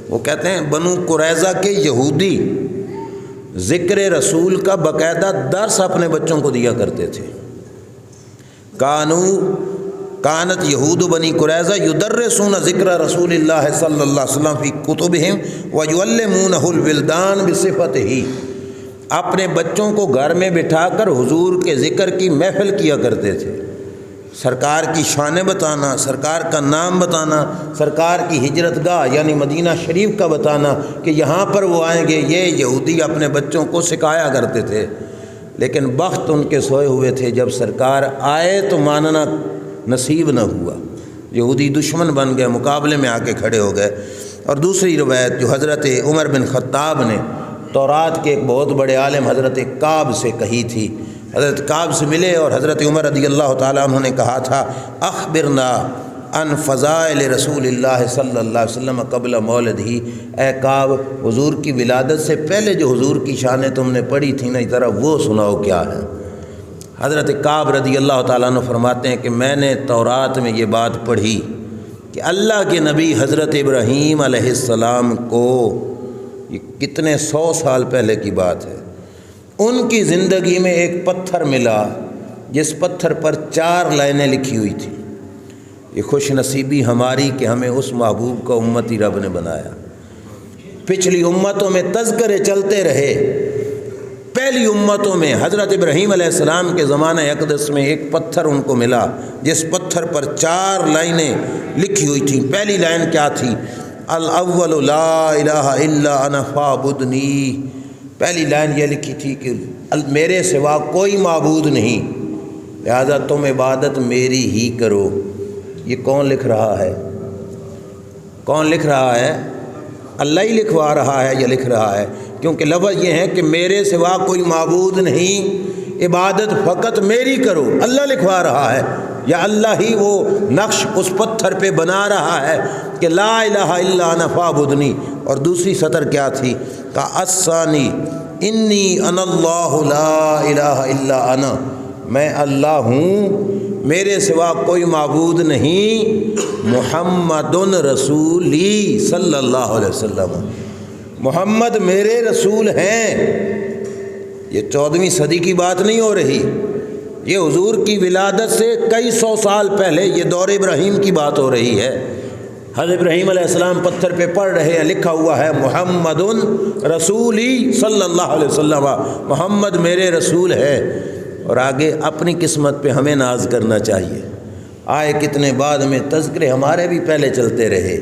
وہ کہتے ہیں بنو قریظہ کے یہودی ذکر رسول کا باقاعدہ درس اپنے بچوں کو دیا کرتے تھے۔ کانت یہود بنی قریظہ یدرسون ذکر رسول اللہ صلی اللہ علیہ وسلم فی کتبہم ویعلمونہ الولدان بصفتہ، اپنے بچوں کو گھر میں بٹھا کر حضور کے ذکر کی محفل کیا کرتے تھے، سرکار کی شانیں بتانا، سرکار کا نام بتانا، سرکار کی ہجرت گاہ یعنی مدینہ شریف کا بتانا کہ یہاں پر وہ آئیں گے، یہ یہودی اپنے بچوں کو سکھایا کرتے تھے۔ لیکن بخت ان کے سوئے ہوئے تھے، جب سرکار آئے تو ماننا نصیب نہ ہوا، یہودی دشمن بن گئے، مقابلے میں آ کے کھڑے ہو گئے۔ اور دوسری روایت جو حضرت عمر بن خطاب نے تورات کے ایک بہت بڑے عالم حضرت کعب سے کہی تھی، حضرت کعب سے ملے اور حضرت عمر رضی اللہ تعالیٰ عنہ نے کہا تھا اخبرنا عن فضائل رسول اللہ صلی اللہ علیہ وسلم قبل مولدہ، اے کعب حضور کی ولادت سے پہلے جو حضور کی شانیں تم نے پڑھی تھیں نا ذرا وہ سناؤ کیا ہے۔ حضرت کعب رضی اللہ تعالیٰ عنہ فرماتے ہیں کہ میں نے تورات میں یہ بات پڑھی کہ اللہ کے نبی حضرت ابراہیم علیہ السلام کو، یہ کتنے 100 سال پہلے کی بات ہے، ان کی زندگی میں ایک پتھر ملا جس پتھر پر 4 لائنیں لکھی ہوئی تھیں۔ یہ خوش نصیبی ہماری کہ ہمیں اس محبوب کا امتی رب نے بنایا۔ پچھلی امتوں میں تذکرے چلتے رہے، پہلی امتوں میں حضرت ابراہیم علیہ السلام کے زمانہ اقدس میں ایک پتھر ان کو ملا جس پتھر پر 4 لائنیں لکھی ہوئی تھیں۔ پہلی لائن کیا تھی؟ الاول لا الہ الا انا فاعبدنی، پہلی لائن یہ لکھی تھی کہ میرے سوا کوئی معبود نہیں، لہذا تم عبادت میری ہی کرو۔ یہ کون لکھ رہا ہے؟ کون لکھ رہا ہے؟ اللہ ہی لکھوا رہا ہے یا لکھ رہا ہے؟ کیونکہ لفظ یہ ہے کہ میرے سوا کوئی معبود نہیں، عبادت فقط میری کرو، اللہ لکھوا رہا ہے، یا اللہ ہی وہ نقش اس پتھر پہ بنا رہا ہے کہ لا الہ الا انا فاعبدنی۔ اور دوسری سطر کیا تھی؟ کہ الثانی انی انا اللہ لا الہ الا انا، میں اللہ ہوں، میرے سوا کوئی معبود نہیں، محمد رسولی صلی اللہ علیہ وسلم، محمد میرے رسول ہیں۔ یہ 14ویں صدی کی بات نہیں ہو رہی، یہ حضور کی ولادت سے کئی 100 سال پہلے، یہ دور ابراہیم کی بات ہو رہی ہے۔ حضرت ابراہیم علیہ السلام پتھر پہ پڑھ رہے ہیں، لکھا ہوا ہے محمد رسولی صلی اللہ علیہ وسلم، محمد میرے رسول ہے۔ اور آگے اپنی قسمت پہ ہمیں ناز کرنا چاہیے۔ آئے کتنے بعد میں تذکرے ہمارے بھی پہلے چلتے رہے۔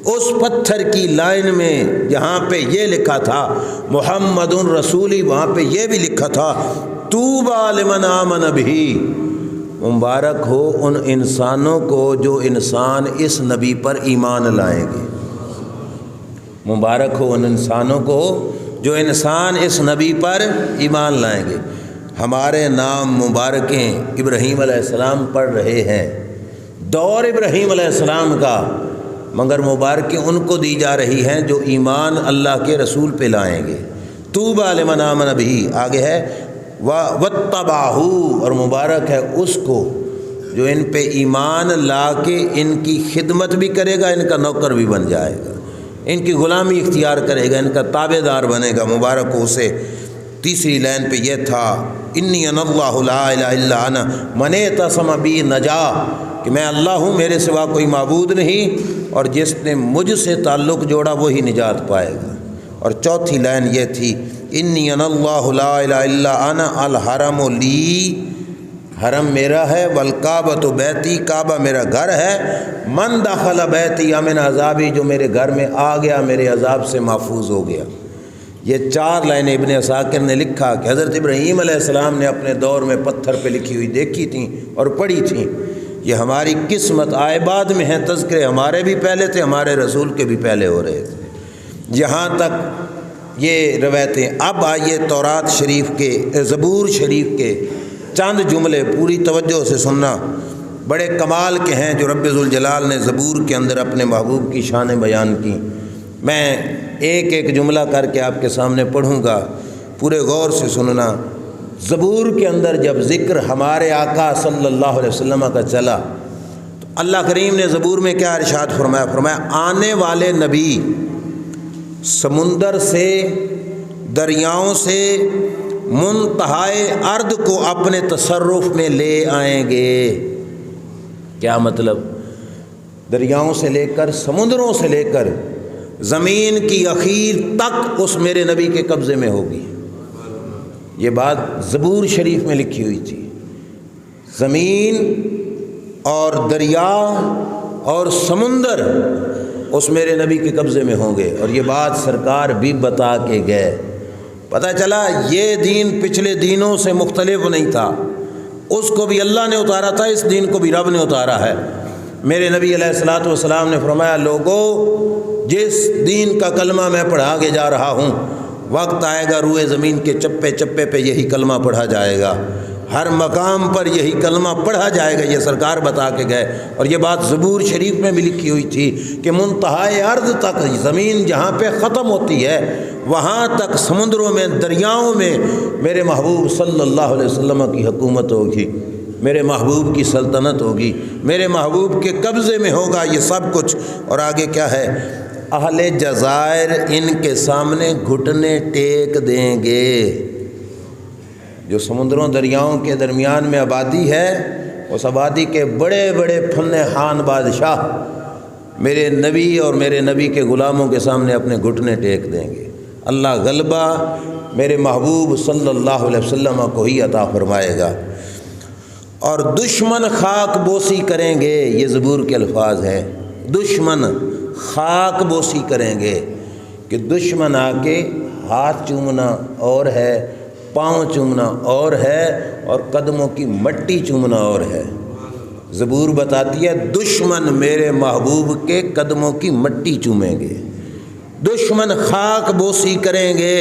اس پتھر کی لائن میں جہاں پہ یہ لکھا تھا محمد رسولی، وہاں پہ یہ بھی لکھا تھا طوبیٰ لمن آمن بہ، مبارک ہو ان انسانوں کو جو انسان اس نبی پر ایمان لائیں گے، مبارک ہو ان انسانوں کو جو انسان اس نبی پر ایمان لائیں گے۔ ہمارے نام مبارکیں ابراہیم علیہ السلام پڑھ رہے ہیں، دور ابراہیم علیہ السلام کا، مگر مبارکیں ان کو دی جا رہی ہیں جو ایمان اللہ کے رسول پہ لائیں گے۔ طوبیٰ لمن آمن بہ، آگے ہے واتبعہ، اور مبارک ہے اس کو جو ان پہ ایمان لا کے ان کی خدمت بھی کرے گا، ان کا نوکر بھی بن جائے گا، ان کی غلامی اختیار کرے گا، ان کا تابع دار بنے گا، مبارک ہو اسے۔ تیسری لائن پہ یہ تھا انی انا اللہ لا الہ الا انا من اعتصم بی نجا، کہ میں اللہ ہوں، میرے سوا کوئی معبود نہیں، اور جس نے مجھ سے تعلق جوڑا وہی نجات پائے گا۔ اور چوتھی لائن یہ تھی انی انا اللہ لا الہ الا انا الحرم لی، حرم میرا ہے، والکعبۃ بیتی، کعبہ میرا گھر ہے، من دخل بیتی امن عذابی، جو میرے گھر میں آ گیا میرے عذاب سے محفوظ ہو گیا۔ یہ 4 لائنیں ابن عساکر نے لکھا کہ حضرت ابراہیم علیہ السلام نے اپنے دور میں پتھر پہ لکھی ہوئی دیکھی تھیں اور پڑھی تھیں۔ یہ ہماری قسمت آئے بعد میں ہیں، تذکرے ہمارے بھی پہلے تھے، ہمارے رسول کے بھی پہلے ہو رہے تھے۔ جہاں تک یہ روایتیں، اب آئیے تورات شریف کے، زبور شریف کے چند جملے پوری توجہ سے سننا، بڑے کمال کے ہیں جو رب ذوالجلال نے زبور کے اندر اپنے محبوب کی شان بیان کی۔ میں ایک ایک جملہ کر کے آپ کے سامنے پڑھوں گا، پورے غور سے سننا۔ زبور کے اندر جب ذکر ہمارے آقا صلی اللہ علیہ وسلم کا چلا تو اللہ کریم نے زبور میں کیا ارشاد فرمایا؟ فرمایا آنے والے نبی سمندر سے، دریاؤں سے منتہائے ارض کو اپنے تصرف میں لے آئیں گے۔ کیا مطلب؟ دریاؤں سے لے کر، سمندروں سے لے کر زمین کی اخیر تک اس میرے نبی کے قبضے میں ہوگی۔ یہ بات زبور شریف میں لکھی ہوئی تھی۔ زمین اور دریا اور سمندر اس میرے نبی کے قبضے میں ہوں گے، اور یہ بات سرکار بھی بتا کے گئے۔ پتہ چلا یہ دین پچھلے دینوں سے مختلف نہیں تھا، اس کو بھی اللہ نے اتارا تھا، اس دین کو بھی رب نے اتارا ہے۔ میرے نبی علیہ الصلوۃ والسلام نے فرمایا لوگو، جس دین کا کلمہ میں پڑھا کے جا رہا ہوں، وقت آئے گا روئے زمین کے چپے چپے پہ یہی کلمہ پڑھا جائے گا، ہر مقام پر یہی کلمہ پڑھا جائے گا، یہ سرکار بتا کے گئے۔ اور یہ بات زبور شریف میں بھی لکھی ہوئی تھی کہ منتہائے ارض تک، زمین جہاں پہ ختم ہوتی ہے وہاں تک سمندروں میں، دریاؤں میں میرے محبوب صلی اللہ علیہ وسلم کی حکومت ہوگی، میرے محبوب کی سلطنت ہوگی، میرے محبوب کے قبضے میں ہوگا یہ سب کچھ۔ اور آگے کیا ہے؟ اہل جزائر ان کے سامنے گھٹنے ٹیک دیں گے۔ جو سمندروں دریاؤں کے درمیان میں آبادی ہے، اس آبادی کے بڑے بڑے فن خان بادشاہ میرے نبی اور میرے نبی کے غلاموں کے سامنے اپنے گھٹنے ٹیک دیں گے۔ اللہ غلبہ میرے محبوب صلی اللہ علیہ وسلم کو ہی عطا فرمائے گا۔ اور دشمن خاک بوسی کریں گے، یہ زبور کے الفاظ ہیں، دشمن خاک بوسی کریں گے، کہ دشمن آ کے ہاتھ چومنا اور ہے، پاؤں چومنا اور ہے، اور قدموں کی مٹی چومنا اور ہے۔ زبور بتاتی ہے دشمن میرے محبوب کے قدموں کی مٹی چومیں گے، دشمن خاک بوسی کریں گے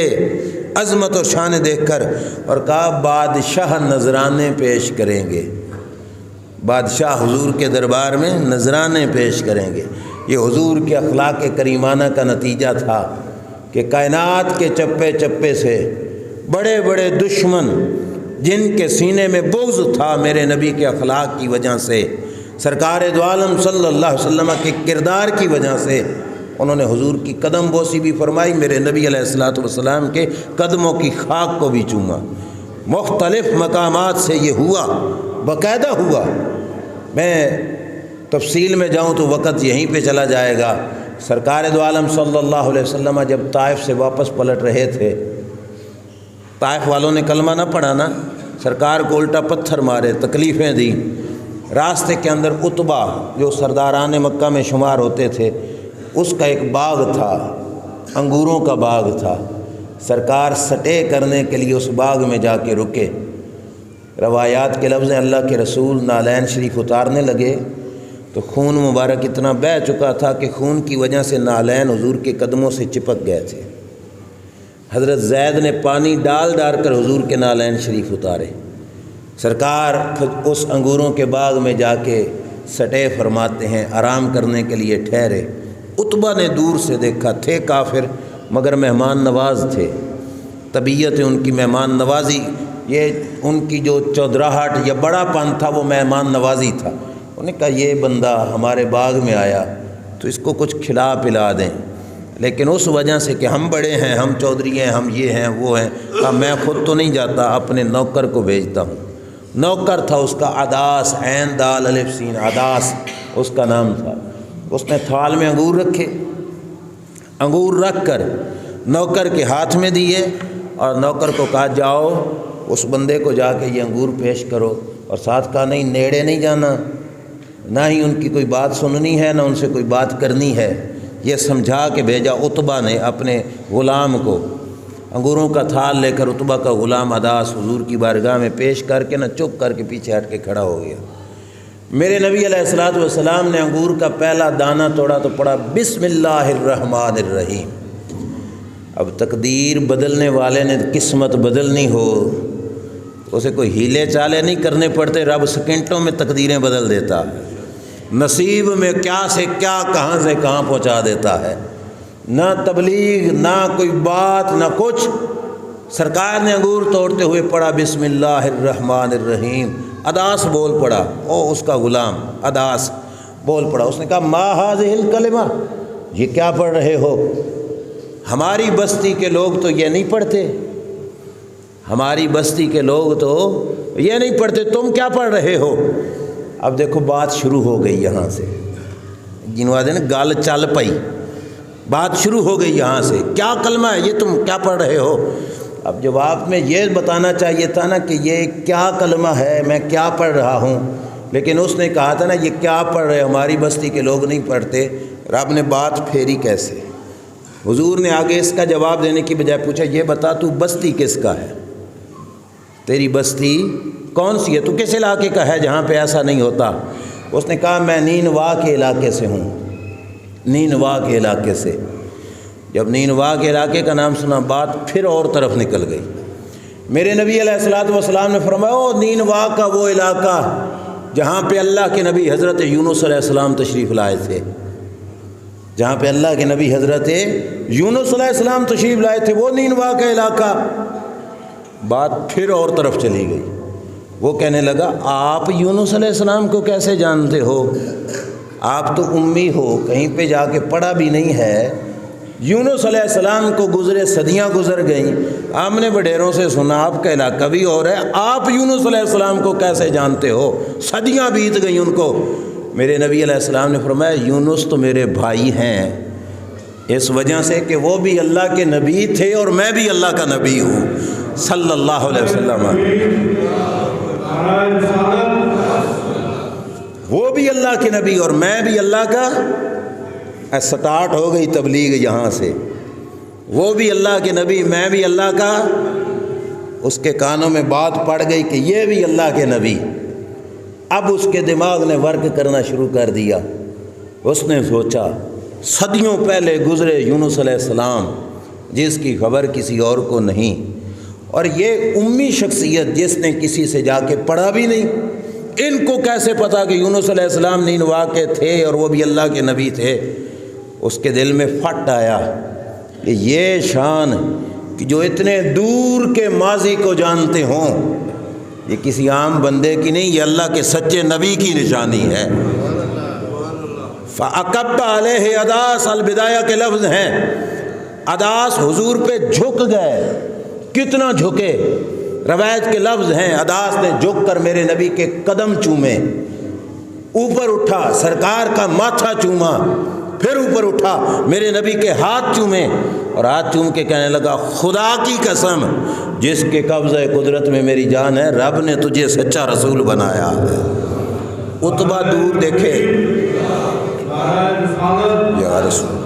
عظمت و شان دیکھ کر۔ اور کہا بادشاہ نذرانے پیش کریں گے، بادشاہ حضور کے دربار میں نذرانے پیش کریں گے۔ یہ حضور کے اخلاق کریمانہ کا نتیجہ تھا کہ کائنات کے چپے چپے سے بڑے بڑے دشمن جن کے سینے میں بغض تھا میرے نبی کے اخلاق کی وجہ سے، سرکار دو عالم صلی اللہ علیہ وسلم کے کردار کی وجہ سے، انہوں نے حضور کی قدم بوسی بھی فرمائی، میرے نبی علیہ الصلوۃ والسلام کے قدموں کی خاک کو بھی چوما۔ مختلف مقامات سے یہ ہوا، باقاعدہ ہوا۔ میں تفصیل میں جاؤں تو وقت یہیں پہ چلا جائے گا۔ سرکار دو عالم صلی اللہ علیہ وسلم جب طائف سے واپس پلٹ رہے تھے، طائف والوں نے کلمہ نہ پڑھا نا، سرکار کو الٹا پتھر مارے، تکلیفیں دی۔ راستے کے اندر عتبہ جو سرداران مکہ میں شمار ہوتے تھے، اس کا ایک باغ تھا، انگوروں کا باغ تھا۔ سرکار سٹے کرنے کے لیے اس باغ میں جا کے رکے۔ روایات کے لفظ ہیں اللہ کے رسول نالین شریف اتارنے لگے تو خون مبارک اتنا بہہ چکا تھا کہ خون کی وجہ سے نالین حضور کے قدموں سے چپک گئے تھے۔ حضرت زید نے پانی ڈال کر حضور کے نالین شریف اتارے۔ سرکار اس انگوروں کے باغ میں جا کے سٹے فرماتے ہیں، آرام کرنے کے لیے ٹھہرے۔ عتبہ نے دور سے دیکھا، تھے کافر مگر مہمان نواز تھے، طبیعت ان کی مہمان نوازی، یہ ان کی جو چودراہٹ یا بڑا پن تھا وہ مہمان نوازی تھا۔ انہوں نے کہا یہ بندہ ہمارے باغ میں آیا تو اس کو کچھ کھلا پلا دیں، لیکن اس وجہ سے کہ ہم بڑے ہیں، ہم چودھری ہیں، ہم یہ ہیں وہ ہیں، کہا میں خود تو نہیں جاتا، اپنے نوکر کو بھیجتا ہوں۔ نوکر تھا اس کا عداس، عین دال الف سین، عداس اس کا نام تھا۔ اس نے تھال میں انگور رکھے، انگور رکھ کر نوکر کے ہاتھ میں دیے اور نوکر کو کہا جاؤ اس بندے کو جا کے یہ انگور پیش کرو، اور ساتھ کہا نہیں نیڑے نہیں جانا، نہ ہی ان کی کوئی بات سننی ہے، نہ ان سے کوئی بات کرنی ہے۔ یہ سمجھا کے بھیجا عتبہ نے اپنے غلام کو۔ انگوروں کا تھال لے کر عتبہ کا غلام عداس حضور کی بارگاہ میں پیش کر کے نہ چپ کر کے پیچھے ہٹ کے کھڑا ہو گیا۔ میرے نبی علیہ الصلوۃ والسلام نے انگور کا پہلا دانہ توڑا تو پڑھا بسم اللہ الرحمن الرحیم۔ اب تقدیر بدلنے والے نے قسمت بدلنی ہو اسے کوئی ہیلے چالے نہیں کرنے پڑتے، رب سیکنڈوں میں تقدیریں بدل دیتا ہے، نصیب میں کیا سے کیا کہاں سے کہاں پہنچا دیتا ہے۔ نہ تبلیغ نہ کوئی بات نہ کچھ، سرکار نے انگور توڑتے ہوئے پڑھا بسم اللہ الرحمن الرحیم۔ عداس بول پڑا، او اس کا غلام عداس بول پڑا، اس نے کہا ما ھذہ الکلمہ، یہ کیا پڑھ رہے ہو؟ ہماری بستی کے لوگ تو یہ نہیں پڑھتے، ہماری بستی کے لوگ تو یہ نہیں پڑھتے، تم کیا پڑھ رہے ہو؟ اب دیکھو بات شروع ہو گئی یہاں سے، جنوا دے نا گال چل پئی، بات شروع ہو گئی یہاں سے، کیا کلمہ ہے یہ تم کیا پڑھ رہے ہو؟ اب جواب میں یہ بتانا چاہیے تھا نا کہ یہ کیا کلمہ ہے، میں کیا پڑھ رہا ہوں، لیکن اس نے کہا تھا نا یہ کیا پڑھ رہے، ہماری بستی کے لوگ نہیں پڑھتے۔ رب نے بات پھیری کیسے؟ حضور نے آگے اس کا جواب دینے کی بجائے پوچھا یہ بتا تو بستی کس کا ہے، تیری بستی کون سی ہے، تو کس علاقے کا ہے جہاں پہ ایسا نہیں ہوتا؟ اس نے کہا میں نینوا کے علاقے سے ہوں، نینوا کے علاقے سے۔ جب نینوا کے علاقے کا نام سنا بات پھر اور طرف نکل گئی۔ میرے نبی علیہ الصلوۃ والسلام نے فرمایا او نینوا کا وہ علاقہ جہاں پہ اللہ کے نبی حضرت یونس علیہ السلام تشریف لائے تھے، جہاں پہ اللہ کے نبی حضرت یونس علیہ السلام تشریف لائے تھے، وہ نینوا کا علاقہ۔ بات پھر اور طرف چلی گئی، وہ کہنے لگا آپ یونس علیہ السلام کو کیسے جانتے ہو؟ آپ تو امی ہو، کہیں پہ جا کے پڑھا بھی نہیں ہے۔ یونس علیہ السلام کو گزرے صدیاں گزر گئیں، آپ نے وڈیروں سے سنا آپ کا علاقہ بھی اور ہے، آپ یونس علیہ السلام کو کیسے جانتے ہو؟ صدیاں بیت گئیں ان کو۔ میرے نبی علیہ السلام نے فرمایا یونس تو میرے بھائی ہیں، اس وجہ سے کہ وہ بھی اللہ کے نبی تھے اور میں بھی اللہ کا نبی ہوں صلی اللہ علیہ وسلم۔ وہ بھی اللہ کے نبی اور میں بھی اللہ کا، سٹارٹ ہو گئی تبلیغ یہاں سے، وہ بھی اللہ کے نبی میں بھی اللہ کا۔ اس کے کانوں میں بات پڑ گئی کہ یہ بھی اللہ کے نبی۔ اب اس کے دماغ نے ورک کرنا شروع کر دیا، اس نے سوچا صدیوں پہلے گزرے یونس علیہ السلام جس کی خبر کسی اور کو نہیں، اور یہ امی شخصیت جس نے کسی سے جا کے پڑھا بھی نہیں، ان کو کیسے پتا کہ یونس علیہ السلام نینوا کے تھے اور وہ بھی اللہ کے نبی تھے؟ اس کے دل میں پھٹ آیا کہ یہ شان کہ جو اتنے دور کے ماضی کو جانتے ہوں، یہ کسی عام بندے کی نہیں، یہ اللہ کے سچے نبی کی نشانی ہے۔ فَأَكَبَّ عَلَيْهِ عداس، البدایہ کے لفظ ہیں، عداس حضور پہ جھک گئے، کتنا جھکے، روایت کے لفظ ہیں عداس نے جھک کر میرے نبی کے قدم چومے، اوپر اٹھا سرکار کا ماتھا چوما، پھر اوپر اٹھا میرے نبی کے ہاتھ چومے، اور ہاتھ چوم کے کہنے لگا خدا کی قسم جس کے قبضہ قدرت میں میری جان ہے، رب نے تجھے سچا رسول بنایا ہے۔ عتبہ دور دیکھے یا رسول،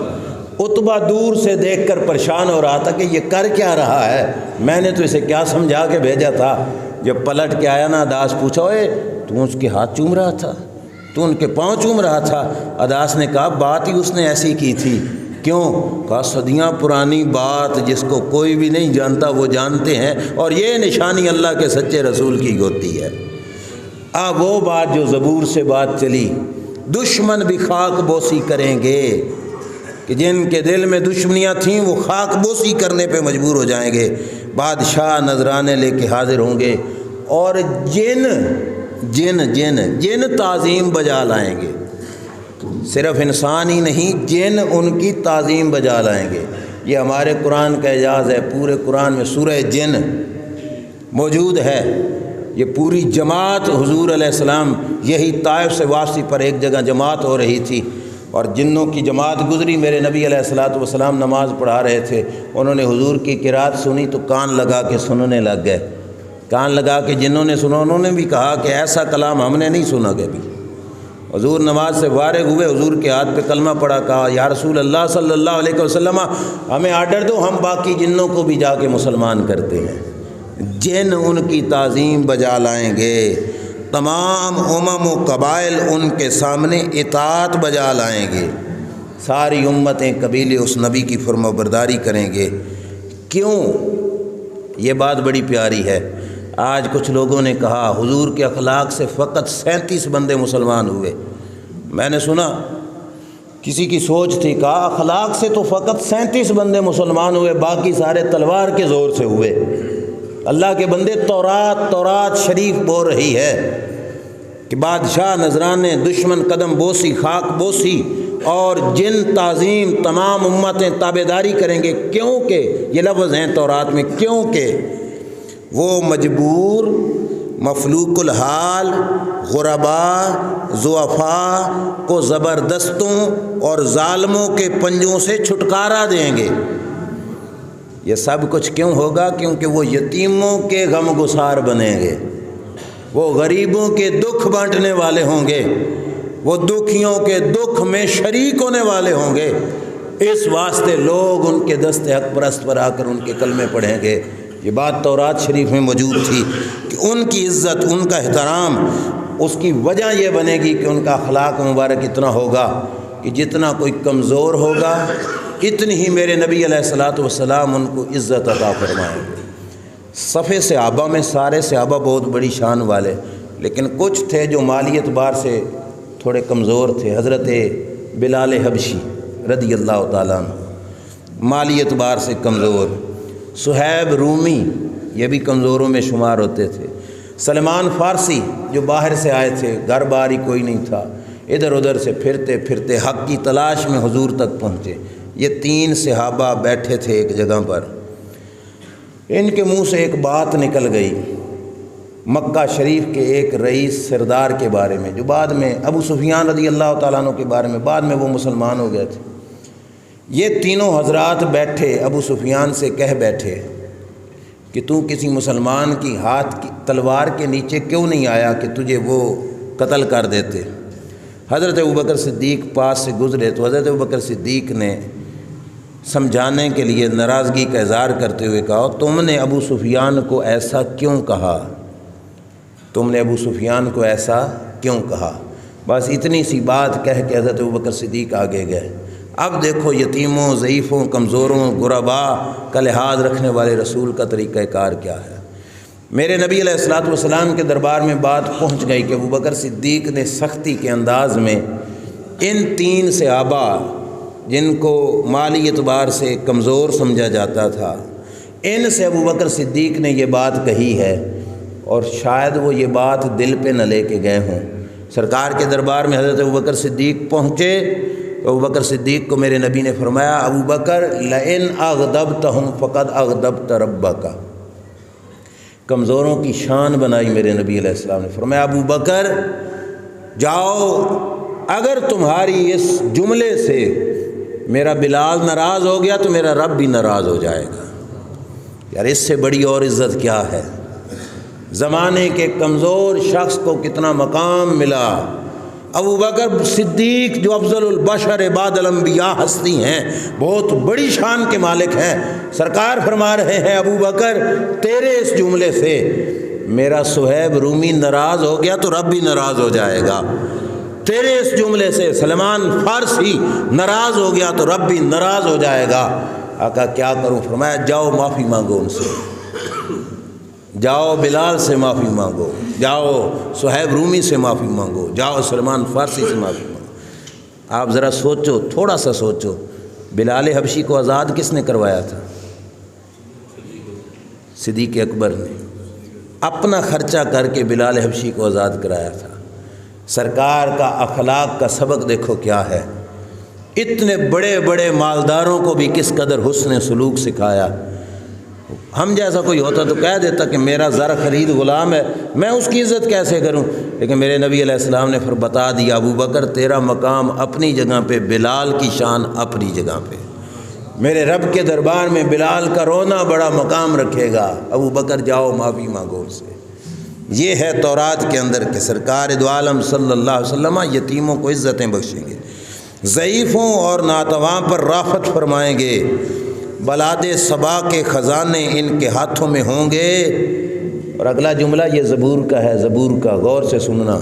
عتبہ دور سے دیکھ کر پریشان ہو رہا تھا کہ یہ کر کیا رہا ہے، میں نے تو اسے کیا سمجھا کے بھیجا تھا۔ جب پلٹ کے آیا نا عداس پوچھا اوے تو اس کے ہاتھ چوم رہا تھا، تو ان کے پاؤں چوم رہا تھا؟ عداس نے کہا بات ہی اس نے ایسی کی تھی۔ کیوں؟ کہا صدیاں پرانی بات جس کو کوئی بھی نہیں جانتا وہ جانتے ہیں، اور یہ نشانی اللہ کے سچے رسول کی ہوتی ہے۔ اب وہ بات جو زبور سے بات چلی، دشمن بھی خاک بوسی کریں گے، کہ جن کے دل میں دشمنیاں تھیں وہ خاک بوسی کرنے پہ مجبور ہو جائیں گے، بادشاہ نذرانے لے کے حاضر ہوں گے، اور جن تعظیم بجا لائیں گے، صرف انسان ہی نہیں جن ان کی تعظیم بجا لائیں گے۔ یہ ہمارے قرآن کا اعجاز ہے، پورے قرآن میں سورہ جن موجود ہے، یہ پوری جماعت حضور علیہ السلام، یہی طائف سے واپسی پر ایک جگہ جماعت ہو رہی تھی اور جنوں کی جماعت گزری، میرے نبی علیہ الصلوۃ والسلام نماز پڑھا رہے تھے، انہوں نے حضور کی قرات سنی تو کان لگا کے سننے لگ گئے، کان لگا کے جنہوں نے سنا انہوں نے بھی کہا کہ ایسا کلام ہم نے نہیں سنا کبھی، حضور نماز سے فارغ ہوئے، حضور کے ہاتھ پہ کلمہ پڑا، کہا یا رسول اللہ صلی اللہ علیہ وسلم ہمیں آرڈر دو، ہم باقی جنوں کو بھی جا کے مسلمان کرتے ہیں۔ جن ان کی تعظیم بجا لائیں گے، تمام امم و قبائل ان کے سامنے اطاعت بجا لائیں گے، ساری امتیں قبیلے اس نبی کی فرما برداری کریں گے۔ کیوں؟ یہ بات بڑی پیاری ہے۔ آج کچھ لوگوں نے کہا حضور کے اخلاق سے فقط 37 بندے مسلمان ہوئے۔ میں نے سنا کسی کی سوچ تھی، کہا اخلاق سے تو فقط 37 بندے مسلمان ہوئے، باقی سارے تلوار کے زور سے ہوئے۔ اللہ کے بندے، تورات شریف بول رہی ہے کہ بادشاہ نذرانے دشمن قدم بوسی خاک بوسی اور جن تعظیم تمام امتیں تابعداری کریں گے، کیونکہ یہ لفظ ہیں تورات میں، کیونکہ وہ مجبور، مفلوق الحال، غربا، ضعفاء کو زبردستوں اور ظالموں کے پنجوں سے چھٹکارا دیں گے۔ یہ سب کچھ کیوں ہوگا؟ کیونکہ وہ یتیموں کے غم گسار بنیں گے، وہ غریبوں کے دکھ بانٹنے والے ہوں گے، وہ دکھیوں کے دکھ میں شریک ہونے والے ہوں گے۔ اس واسطے لوگ ان کے دست حق پرست پر آ کر ان کے کلمے پڑھیں گے۔ یہ بات تورات شریف میں موجود تھی کہ ان کی عزت، ان کا احترام، اس کی وجہ یہ بنے گی کہ ان کا اخلاق مبارک اتنا ہوگا کہ جتنا کوئی کمزور ہوگا اتنی ہی میرے نبی علیہ الصلوۃ والسلام ان کو عزت عطا فرمائیں گے۔ صفِ صحابہ میں سارے صحابہ بہت بڑی شان والے، لیکن کچھ تھے جو مالی اعتبار سے تھوڑے کمزور تھے۔ حضرت بلال حبشی رضی اللہ تعالیٰ عنہ مالی اعتبار سے کمزور، صہیب رومی یہ بھی کمزوروں میں شمار ہوتے تھے، سلمان فارسی جو باہر سے آئے تھے، گھر بار ہی کوئی نہیں تھا، ادھر ادھر سے پھرتے پھرتے حق کی تلاش میں حضور تک پہنچے۔ یہ 3 صحابہ بیٹھے تھے ایک جگہ پر، ان کے منہ سے ایک بات نکل گئی مکہ شریف کے ایک رئیس سردار کے بارے میں، جو بعد میں ابو سفیان رضی اللہ تعالیٰ عنہ کے بارے میں، بعد میں وہ مسلمان ہو گئے تھے۔ یہ تینوں حضرات بیٹھے ابو سفیان سے کہہ بیٹھے کہ تو کسی مسلمان کی ہاتھ کی تلوار کے نیچے کیوں نہیں آیا کہ تجھے وہ قتل کر دیتے۔ حضرت ابوبکر صدیق پاس سے گزرے تو حضرت ابوبکر صدیق نے سمجھانے کے لیے ناراضگی کا اظہار کرتے ہوئے کہا، تم نے ابو سفیان کو ایسا کیوں کہا؟ تم نے ابو سفیان کو ایسا کیوں کہا؟ بس اتنی سی بات کہہ کے حضرت ابوبکر صدیق آگے گئے۔ اب دیکھو یتیموں، ضعیفوں، کمزوروں، غربا کا لحاظ رکھنے والے رسول کا طریقہ کار کیا ہے۔ میرے نبی علیہ الصلوۃ والسلام کے دربار میں بات پہنچ گئی کہ ابوبکر صدیق نے سختی کے انداز میں ان 3 صحابہ جن کو مالی اعتبار سے کمزور سمجھا جاتا تھا، ان سے ابوبکر صدیق نے یہ بات کہی ہے، اور شاید وہ یہ بات دل پہ نہ لے کے گئے ہوں۔ سرکار کے دربار میں حضرت ابوبکر صدیق پہنچے تو ابوبکر صدیق کو میرے نبی نے فرمایا، ابوبکر لئن اغضبتہم فقد اغضبت ربک۔ کمزوروں کی شان بنائی میرے نبی علیہ السلام نے، فرمایا ابوبکر جاؤ، اگر تمہاری اس جملے سے میرا بلال ناراض ہو گیا تو میرا رب بھی ناراض ہو جائے گا۔ یار اس سے بڑی اور عزت کیا ہے؟ زمانے کے کمزور شخص کو کتنا مقام ملا۔ ابوبکر صدیق جو افضل البشر بعد الانبیاء ہستی ہیں، بہت بڑی شان کے مالک ہیں، سرکار فرما رہے ہیں ابوبکر تیرے اس جملے سے میرا صہیب رومی ناراض ہو گیا تو رب بھی ناراض ہو جائے گا، تیرے اس جملے سے سلمان فارسی ناراض ہو گیا تو رب بھی ناراض ہو جائے گا۔ آقا کیا کروں؟ فرمایا جاؤ معافی مانگو ان سے، جاؤ بلال سے معافی مانگو، جاؤ صہیب رومی سے معافی مانگو، جاؤ سلمان فارسی سے معافی مانگو۔ آپ ذرا سوچو، تھوڑا سا سوچو، بلال حبشی کو آزاد کس نے کروایا تھا؟ صدیق اکبر نے اپنا خرچہ کر کے بلال حبشی کو آزاد کرایا تھا۔ سرکار کا اخلاق کا سبق دیکھو کیا ہے، اتنے بڑے بڑے مالداروں کو بھی کس قدر حسن سلوک سکھایا۔ ہم جیسا کوئی ہوتا تو کہہ دیتا کہ میرا زر خرید غلام ہے، میں اس کی عزت کیسے کروں، لیکن میرے نبی علیہ السلام نے پھر بتا دیا ابوبکر تیرا مقام اپنی جگہ پہ، بلال کی شان اپنی جگہ پہ، میرے رب کے دربار میں بلال کا رونا بڑا مقام رکھے گا۔ ابوبکر جاؤ معافی مانگو ان سے۔ یہ ہے تورات کے اندر کہ سرکار دو عالم صلی اللہ علیہ وسلم یتیموں کو عزتیں بخشیں گے، ضعیفوں اور ناتواں پر رافت فرمائیں گے، بلاد صبا کے خزانے ان کے ہاتھوں میں ہوں گے۔ اور اگلا جملہ یہ زبور کا ہے، زبور کا غور سے سننا،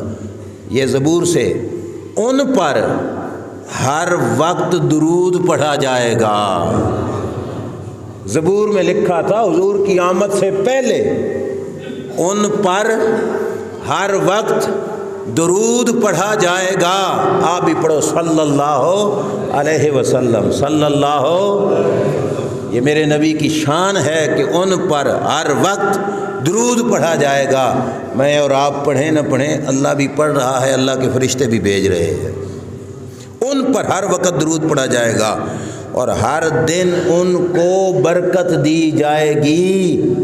یہ زبور سے، ان پر ہر وقت درود پڑھا جائے گا۔ زبور میں لکھا تھا حضور کی آمد سے پہلے ان پر ہر وقت درود پڑھا جائے گا۔ آپ بھی پڑھو صلی اللہ علیہ وسلم، صلی اللہ۔ یہ میرے نبی کی شان ہے کہ ان پر ہر وقت درود پڑھا جائے گا۔ میں اور آپ پڑھیں نہ پڑھیں، اللہ بھی پڑھ رہا ہے، اللہ کے فرشتے بھی بھیج رہے ہیں۔ ان پر ہر وقت درود پڑھا جائے گا اور ہر دن ان کو برکت دی جائے گی۔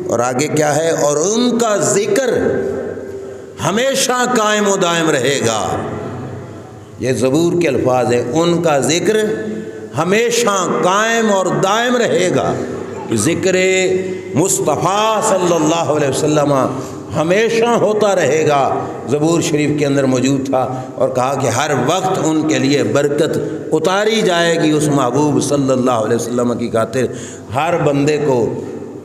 اور آگے کیا ہے؟ اور ان کا ذکر ہمیشہ قائم و دائم رہے گا۔ یہ زبور کے الفاظ ہیں، ان کا ذکر ہمیشہ قائم اور دائم رہے گا۔ ذکر مصطفیٰ صلی اللہ علیہ وسلم ہمیشہ ہوتا رہے گا، زبور شریف کے اندر موجود تھا، اور کہا کہ ہر وقت ان کے لیے برکت اتاری جائے گی اس محبوب صلی اللہ علیہ وسلم کی خاطر۔ ہر بندے کو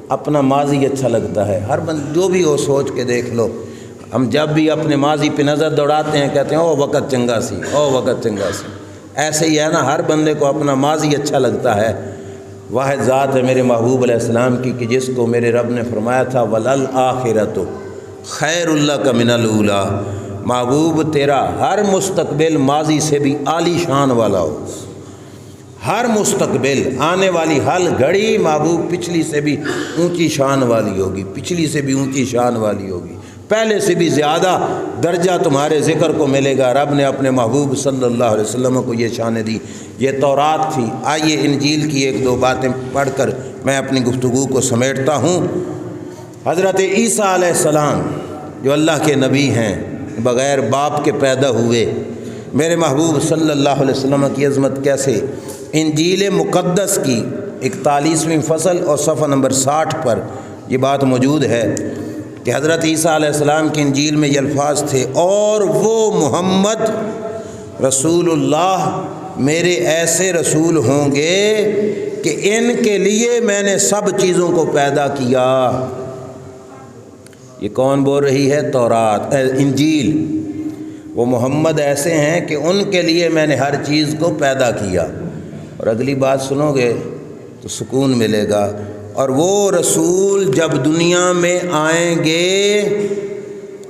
اپنا ماضی اچھا لگتا ہے، ہر جو بھی ہو سوچ کے دیکھ لو، ہم جب بھی اپنے ماضی پہ نظر دوڑاتے ہیں کہتے ہیں او وقت چنگا سی، او وقت چنگا سی۔ ایسے ہی ہے نا، ہر بندے کو اپنا ماضی اچھا لگتا ہے۔ واحد ذات ہے میرے محبوب علیہ السلام کی کہ جس کو میرے رب نے فرمایا تھا وَلَلْآخِرَةُ خیر اللہ کا من الاولیٰ، محبوب تیرا ہر مستقبل ماضی سے بھی عالی شان والا ہو، ہر مستقبل آنے والی ہر گھڑی محبوب پچھلی سے بھی اونچی شان والی ہوگی، پچھلی سے بھی اونچی شان والی ہوگی، پہلے سے بھی زیادہ درجہ تمہارے ذکر کو ملے گا۔ رب نے اپنے محبوب صلی اللہ علیہ وسلم کو یہ شانیں دی۔ یہ تورات تھی۔ آئیے انجیل کی ایک دو باتیں پڑھ کر میں اپنی گفتگو کو سمیٹتا ہوں۔ حضرت عیسیٰ علیہ السلام جو اللہ کے نبی ہیں، بغیر باپ کے پیدا ہوئے، میرے محبوب صلی اللہ علیہ وسلم کی عظمت کیسے! انجیل مقدس کی 41ویں فصل اور صفحہ نمبر 60 پر یہ بات موجود ہے کہ حضرت عیسیٰ علیہ السلام کی انجیل میں یہ الفاظ تھے، اور وہ محمد رسول اللہ میرے ایسے رسول ہوں گے کہ ان کے لیے میں نے سب چیزوں کو پیدا کیا۔ یہ کون بول رہی ہے؟ تورات، انجیل۔ وہ محمد ایسے ہیں کہ ان کے لیے میں نے ہر چیز کو پیدا کیا۔ اور اگلی بات سنو گے تو سکون ملے گا۔ اور وہ رسول جب دنیا میں آئیں گے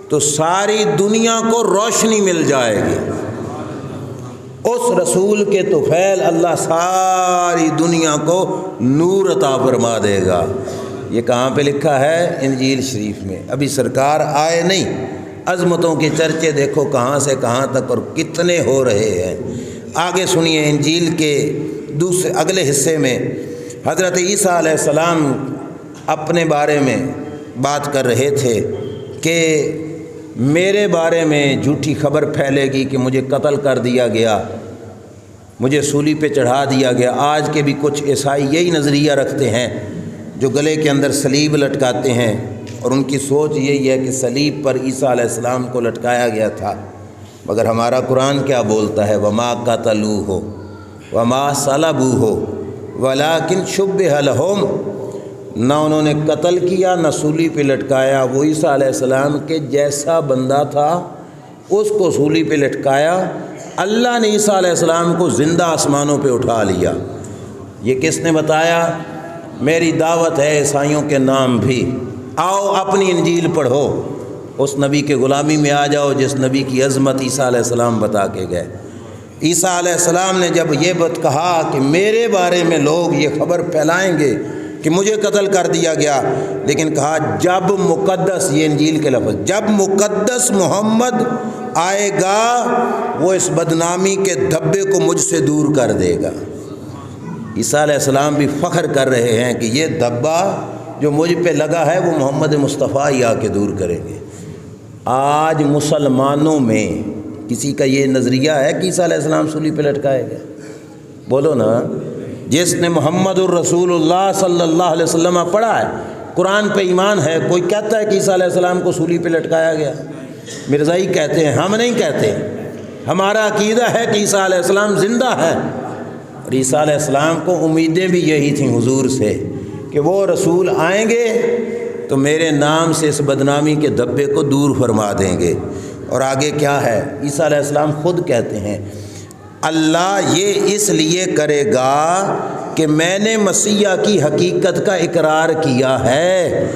تو ساری دنیا کو روشنی مل جائے گی۔ اس رسول کے طفیل اللہ ساری دنیا کو نور عطا فرما دے گا۔ یہ کہاں پہ لکھا ہے؟ انجیل شریف میں۔ ابھی سرکار آئے نہیں، عظمتوں کے چرچے دیکھو کہاں سے کہاں تک اور کتنے ہو رہے ہیں۔ آگے سنیے، انجیل کے اگلے حصے میں حضرت عیسیٰ علیہ السلام اپنے بارے میں بات کر رہے تھے کہ میرے بارے میں جھوٹی خبر پھیلے گی کہ مجھے قتل کر دیا گیا، مجھے سولی پہ چڑھا دیا گیا۔ آج کے بھی کچھ عیسائی یہی نظریہ رکھتے ہیں، جو گلے کے اندر صلیب لٹکاتے ہیں، اور ان کی سوچ یہی ہے کہ صلیب پر عیسیٰ علیہ السلام کو لٹکایا گیا تھا۔ مگر ہمارا قرآن کیا بولتا ہے؟ وما قتلوہ وما صلبوہ ولکن شبہ لہم، نہ انہوں نے قتل کیا نہ سولی پہ لٹکایا۔ وہ عیسیٰ علیہ السلام کے جیسا بندہ تھا، اس کو سولی پہ لٹکایا۔ اللہ نے عیسیٰ علیہ السلام کو زندہ آسمانوں پہ اٹھا لیا۔ یہ کس نے بتایا؟ میری دعوت ہے عیسائیوں کے نام بھی، آؤ اپنی انجیل پڑھو، اس نبی کے غلامی میں آ جاؤ جس نبی کی عظمت عیسیٰ علیہ السلام بتا کے گئے۔ عیسیٰ علیہ السلام نے جب یہ بات کہا کہ میرے بارے میں لوگ یہ خبر پھیلائیں گے کہ مجھے قتل کر دیا گیا، لیکن کہا جب مقدس، یہ انجیل کے لفظ، جب مقدس محمد آئے گا وہ اس بدنامی کے دھبے کو مجھ سے دور کر دے گا۔ عیسیٰ علیہ السلام بھی فخر کر رہے ہیں کہ یہ دھبا جو مجھ پہ لگا ہے وہ محمد مصطفیٰ ہی آ کے دور کریں گے۔ آج مسلمانوں میں کسی کا یہ نظریہ ہے کہ عیسیٰ علیہ السلام سولی پہ لٹکائے گئے؟ بولو نا۔ جس نے محمد الرسول اللہ صلی اللہ علیہ وسلم پڑھا ہے، قرآن پہ ایمان ہے؟ کوئی کہتا ہے کہ عیسیٰ علیہ السلام کو سولی پہ لٹکایا گیا؟ مرزائی کہتے ہیں، ہم نہیں کہتے۔ ہمارا عقیدہ ہے کہ عیسیٰ علیہ السلام زندہ ہے، اور عیسیٰ علیہ السلام کو امیدیں بھی یہی تھیں حضور سے کہ وہ رسول آئیں گے تو میرے نام سے اس بدنامی کے دھبے کو دور فرما دیں گے۔ اور آگے کیا ہے؟ عیسیٰ علیہ السلام خود کہتے ہیں اللہ یہ اس لیے کرے گا کہ میں نے مسیح کی حقیقت کا اقرار کیا ہے،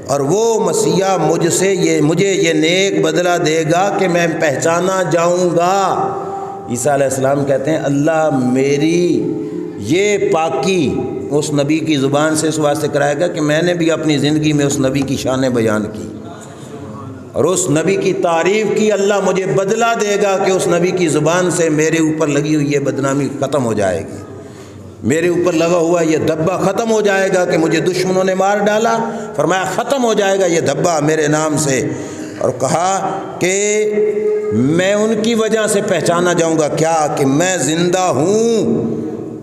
اور وہ مسیح مجھے یہ نیک بدلہ دے گا کہ میں پہچانا جاؤں گا۔ عیسیٰ علیہ السلام کہتے ہیں اللہ میری یہ پاکی اس نبی کی زبان سے اس واسطے کرائے گا کہ میں نے بھی اپنی زندگی میں اس نبی کی شان بیان کی، اور اس نبی کی تعریف کی۔ اللہ مجھے بدلہ دے گا کہ اس نبی کی زبان سے میرے اوپر لگی ہوئی یہ بدنامی ختم ہو جائے گی، میرے اوپر لگا ہوا یہ دھبا ختم ہو جائے گا کہ مجھے دشمنوں نے مار ڈالا، فرمایا ختم ہو جائے گا یہ دھبا میرے نام سے، اور کہا کہ میں ان کی وجہ سے پہچانا جاؤں گا کیا کہ میں زندہ ہوں،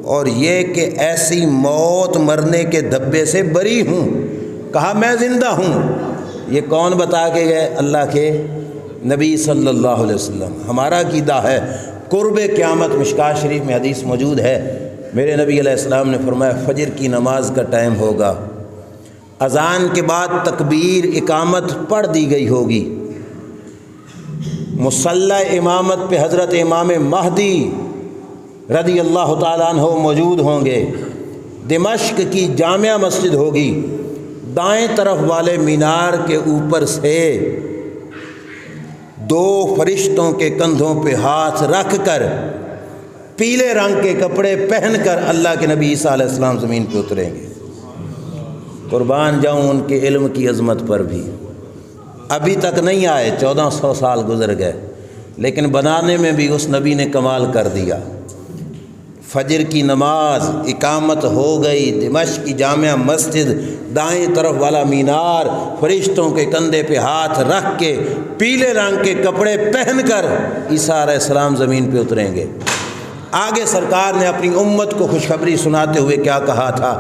اور یہ کہ ایسی موت مرنے کے دھبے سے بری ہوں۔ کہا میں زندہ ہوں، یہ کون بتا کے گئے؟ اللہ کے نبی صلی اللہ علیہ وسلم۔ ہمارا عقیدہ ہے قرب قیامت، مشکات شریف میں حدیث موجود ہے، میرے نبی علیہ السلام نے فرمایا فجر کی نماز کا ٹائم ہوگا، اذان کے بعد تکبیر اقامت پڑھ دی گئی ہوگی، مصلی امامت پہ حضرت امام مہدی رضی اللہ تعالیٰ عنہ موجود ہوں گے، دمشق کی جامع مسجد ہوگی، دائیں طرف والے مینار کے اوپر سے دو فرشتوں کے کندھوں پہ ہاتھ رکھ کر پیلے رنگ کے کپڑے پہن کر اللہ کے نبی عیسیٰ علیہ السلام زمین پہ اتریں گے۔ قربان جاؤں ان کے علم کی عظمت پر بھی، ابھی تک نہیں آئے، 1400 سال گزر گئے، لیکن بنانے میں بھی اس نبی نے کمال کر دیا۔ فجر کی نماز اقامت ہو گئی، دمشق کی جامع مسجد، دائیں طرف والا مینار، فرشتوں کے کندھے پہ ہاتھ رکھ کے پیلے رنگ کے کپڑے پہن کر عیسیٰ علیہ السلام زمین پہ اتریں گے۔ آگے سرکار نے اپنی امت کو خوشخبری سناتے ہوئے کیا کہا تھا؟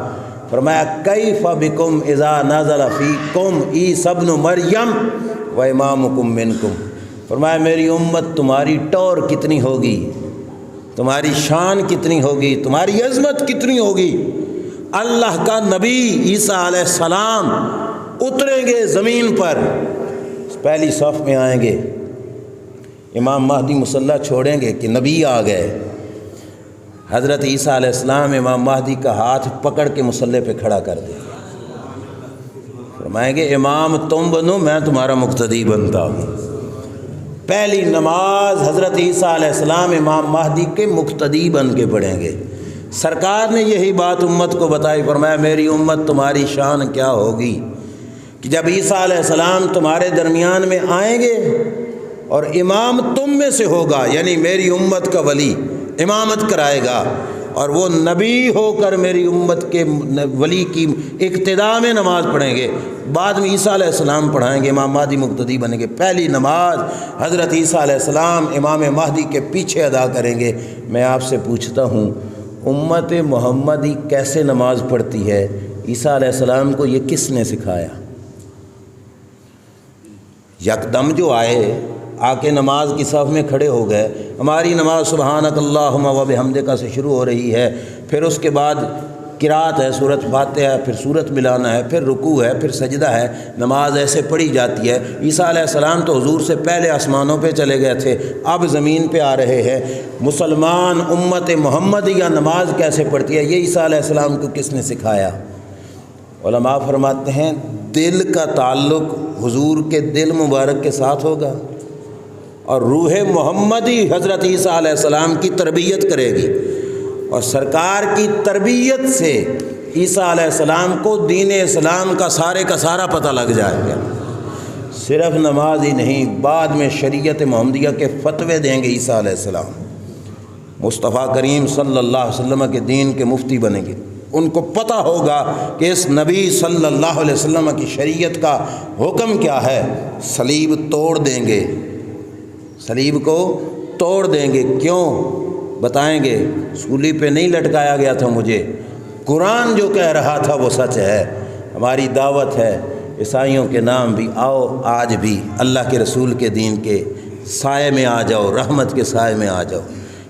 فرمایا کیف بکم اذا نزل فیکم عیسی ابن مریم و امامکم منکم۔ فرمایا میری امت تمہاری ٹور کتنی ہوگی، تمہاری شان کتنی ہوگی، تمہاری عظمت کتنی ہوگی۔ اللہ کا نبی عیسیٰ علیہ السلام اتریں گے زمین پر، پہلی صف میں آئیں گے، امام مہدی مصلی چھوڑیں گے کہ نبی آ گئے، حضرت عیسیٰ علیہ السلام امام مہدی کا ہاتھ پکڑ کے مصلی پہ کھڑا کر دیں گے، فرمائیں گے امام تم بنو میں تمہارا مقتدی بنتا ہوں۔ پہلی نماز حضرت عیسیٰ علیہ السلام امام مہدی کے مقتدی بن کے پڑھیں گے۔ سرکار نے یہی بات امت کو بتائی، فرمایا میری امت تمہاری شان کیا ہوگی کہ جب عیسیٰ علیہ السلام تمہارے درمیان میں آئیں گے اور امام تم میں سے ہوگا، یعنی میری امت کا ولی امامت کرائے گا، اور وہ نبی ہو کر میری امت کے ولی کی اقتداء میں نماز پڑھیں گے، بعد میں عیسیٰ علیہ السلام پڑھائیں گے، امام مہدی مقتدی بنیں گے۔ پہلی نماز حضرت عیسیٰ علیہ السلام امام مہدی کے پیچھے ادا کریں گے۔ میں آپ سے پوچھتا ہوں امت محمدی کیسے نماز پڑھتی ہے؟ عیسیٰ علیہ السلام کو یہ کس نے سکھایا؟ یکدم جو آئے آ کے نماز کی صف میں کھڑے ہو گئے۔ ہماری نماز سبحانک اللہم و بحمدک سے شروع ہو رہی ہے، پھر اس کے بعد قرات ہے، سورۃ فاتحہ ہے، پھر سورت ملانا ہے، پھر رکوع ہے، پھر سجدہ ہے، نماز ایسے پڑھی جاتی ہے۔ عیسیٰ علیہ السلام تو حضور سے پہلے آسمانوں پہ چلے گئے تھے، اب زمین پہ آ رہے ہیں۔ مسلمان امت محمدیہ نماز کیسے پڑھتی ہے؟ یہ عیسیٰ علیہ السلام کو کس نے سکھایا؟ علماء فرماتے ہیں دل کا تعلق حضور کے دل مبارک کے ساتھ ہوگا، اور روح محمدی حضرت عیسیٰ علیہ السلام کی تربیت کرے گی، اور سرکار کی تربیت سے عیسیٰ علیہ السلام کو دین اسلام کا سارا پتہ لگ جائے گا۔ صرف نماز ہی نہیں، بعد میں شریعت محمدیہ کے فتوے دیں گے عیسیٰ علیہ السلام، مصطفیٰ کریم صلی اللہ علیہ وسلم کے دین کے مفتی بنیں گے۔ ان کو پتہ ہوگا کہ اس نبی صلی اللہ علیہ وسلم کی شریعت کا حکم کیا ہے۔ صلیب توڑ دیں گے، صلیب کو توڑ دیں گے۔ کیوں؟ بتائیں گے سولی پہ نہیں لٹکایا گیا تھا مجھے، قرآن جو کہہ رہا تھا وہ سچ ہے۔ ہماری دعوت ہے عیسائیوں کے نام بھی آؤ آج بھی اللہ کے رسول کے دین کے سائے میں آ جاؤ، رحمت کے سائے میں آ جاؤ۔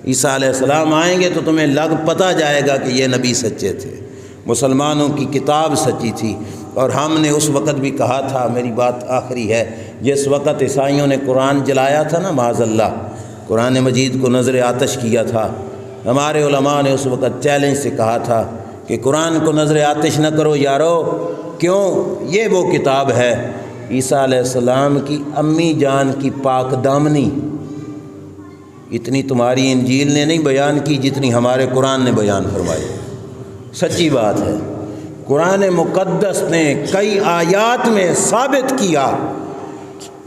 عیسیٰ علیہ السلام آئیں گے تو تمہیں پتہ جائے گا کہ یہ نبی سچے تھے، مسلمانوں کی کتاب سچی تھی۔ اور ہم نے اس وقت بھی کہا تھا، میری بات آخری ہے، جس وقت عیسائیوں نے قرآن جلایا تھا نا، معاذ اللہ قرآن مجید کو نظر آتش کیا تھا، ہمارے علماء نے اس وقت چیلنج سے کہا تھا کہ قرآن کو نظر آتش نہ کرو یارو، کیوں؟ یہ وہ کتاب ہے عیسیٰ علیہ السلام کی امی جان کی پاک دامنی، اتنی تمہاری انجیل نے نہیں بیان کی جتنی ہمارے قرآن نے بیان فرمائی۔ سچی بات ہے، قرآن مقدس نے کئی آیات میں ثابت کیا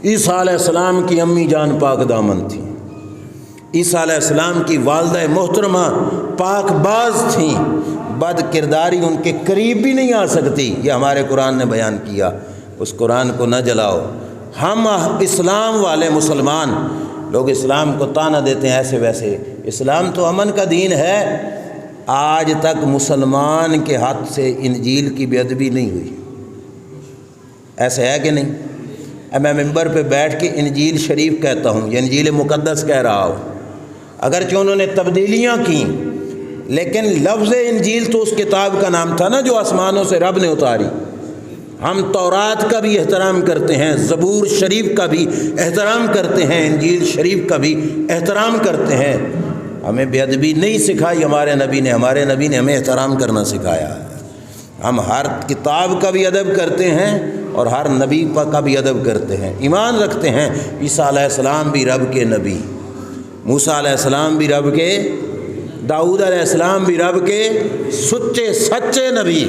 عیسیٰ علیہ السلام کی امی جان پاک دامن تھی، عیسیٰ علیہ السلام کی والدہ محترمہ پاک باز تھیں، بد کرداری ان کے قریب بھی نہیں آ سکتی، یہ ہمارے قرآن نے بیان کیا۔ اس قرآن کو نہ جلاؤ۔ ہم اسلام والے مسلمان لوگ اسلام کو تانا دیتے ہیں ایسے ویسے، اسلام تو امن کا دین ہے۔ آج تک مسلمان کے ہاتھ سے انجیل کی بے ادبی نہیں ہوئی، ایسے ہے کہ نہیں؟ اب میں ممبر پہ بیٹھ کے انجیل شریف کہتا ہوں، یہ انجیل مقدس کہہ رہا ہوں، اگرچہ انہوں نے تبدیلیاں کیں، لیکن لفظ انجیل تو اس کتاب کا نام تھا نا جو آسمانوں سے رب نے اتاری۔ ہم تورات کا بھی احترام کرتے ہیں، زبور شریف کا بھی احترام کرتے ہیں، انجیل شریف کا بھی احترام کرتے ہیں۔ ہمیں بے ادبی نہیں سکھائی ہمارے نبی نے ہمیں احترام کرنا سکھایا ہے۔ ہم ہر کتاب کا بھی ادب کرتے ہیں اور ہر نبی کا بھی ادب کرتے ہیں، ایمان رکھتے ہیں عیسیٰ علیہ السلام بھی رب کے نبی، موسیٰ علیہ السلام بھی رب کے، داؤد علیہ السلام بھی رب کے سچے نبی۔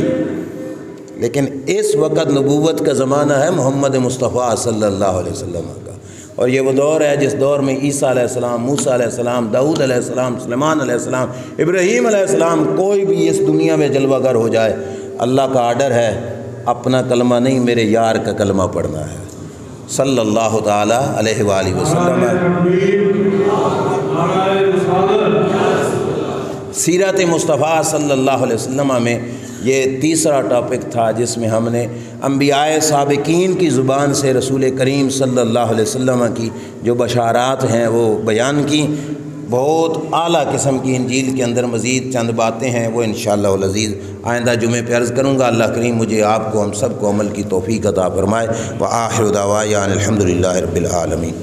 لیکن اس وقت نبوت کا زمانہ ہے محمد مصطفیٰ صلی اللہ علیہ وسلم کا، اور یہ وہ دور ہے جس دور میں عیسیٰ علیہ السلام، موسیٰ علیہ السلام، داؤد علیہ السلام، سلیمان علیہ السلام، ابراہیم علیہ السلام، کوئی بھی اس دنیا میں جلوہ گر ہو جائے، اللہ کا آرڈر ہے اپنا کلمہ نہیں میرے یار کا کلمہ پڑھنا ہے، صلی اللہ تعالیٰ علیہ وآلہ وسلم۔ سیرت مصطفیٰ صلی اللہ علیہ وسلم میں یہ تیسرا ٹاپک تھا جس میں ہم نے انبیاء سابقین کی زبان سے رسول کریم صلی اللہ علیہ وسلم کی جو بشارات ہیں وہ بیان کی۔ بہت اعلیٰ قسم کی انجیل کے اندر مزید چند باتیں ہیں، وہ انشاءاللہ العزیز آئندہ جمعے پہ عرض کروں گا۔ اللہ کریم مجھے آپ کو ہم سب کو عمل کی توفیق عطا فرمائے۔ وآخر دعوانا الحمدللہ رب العالمین۔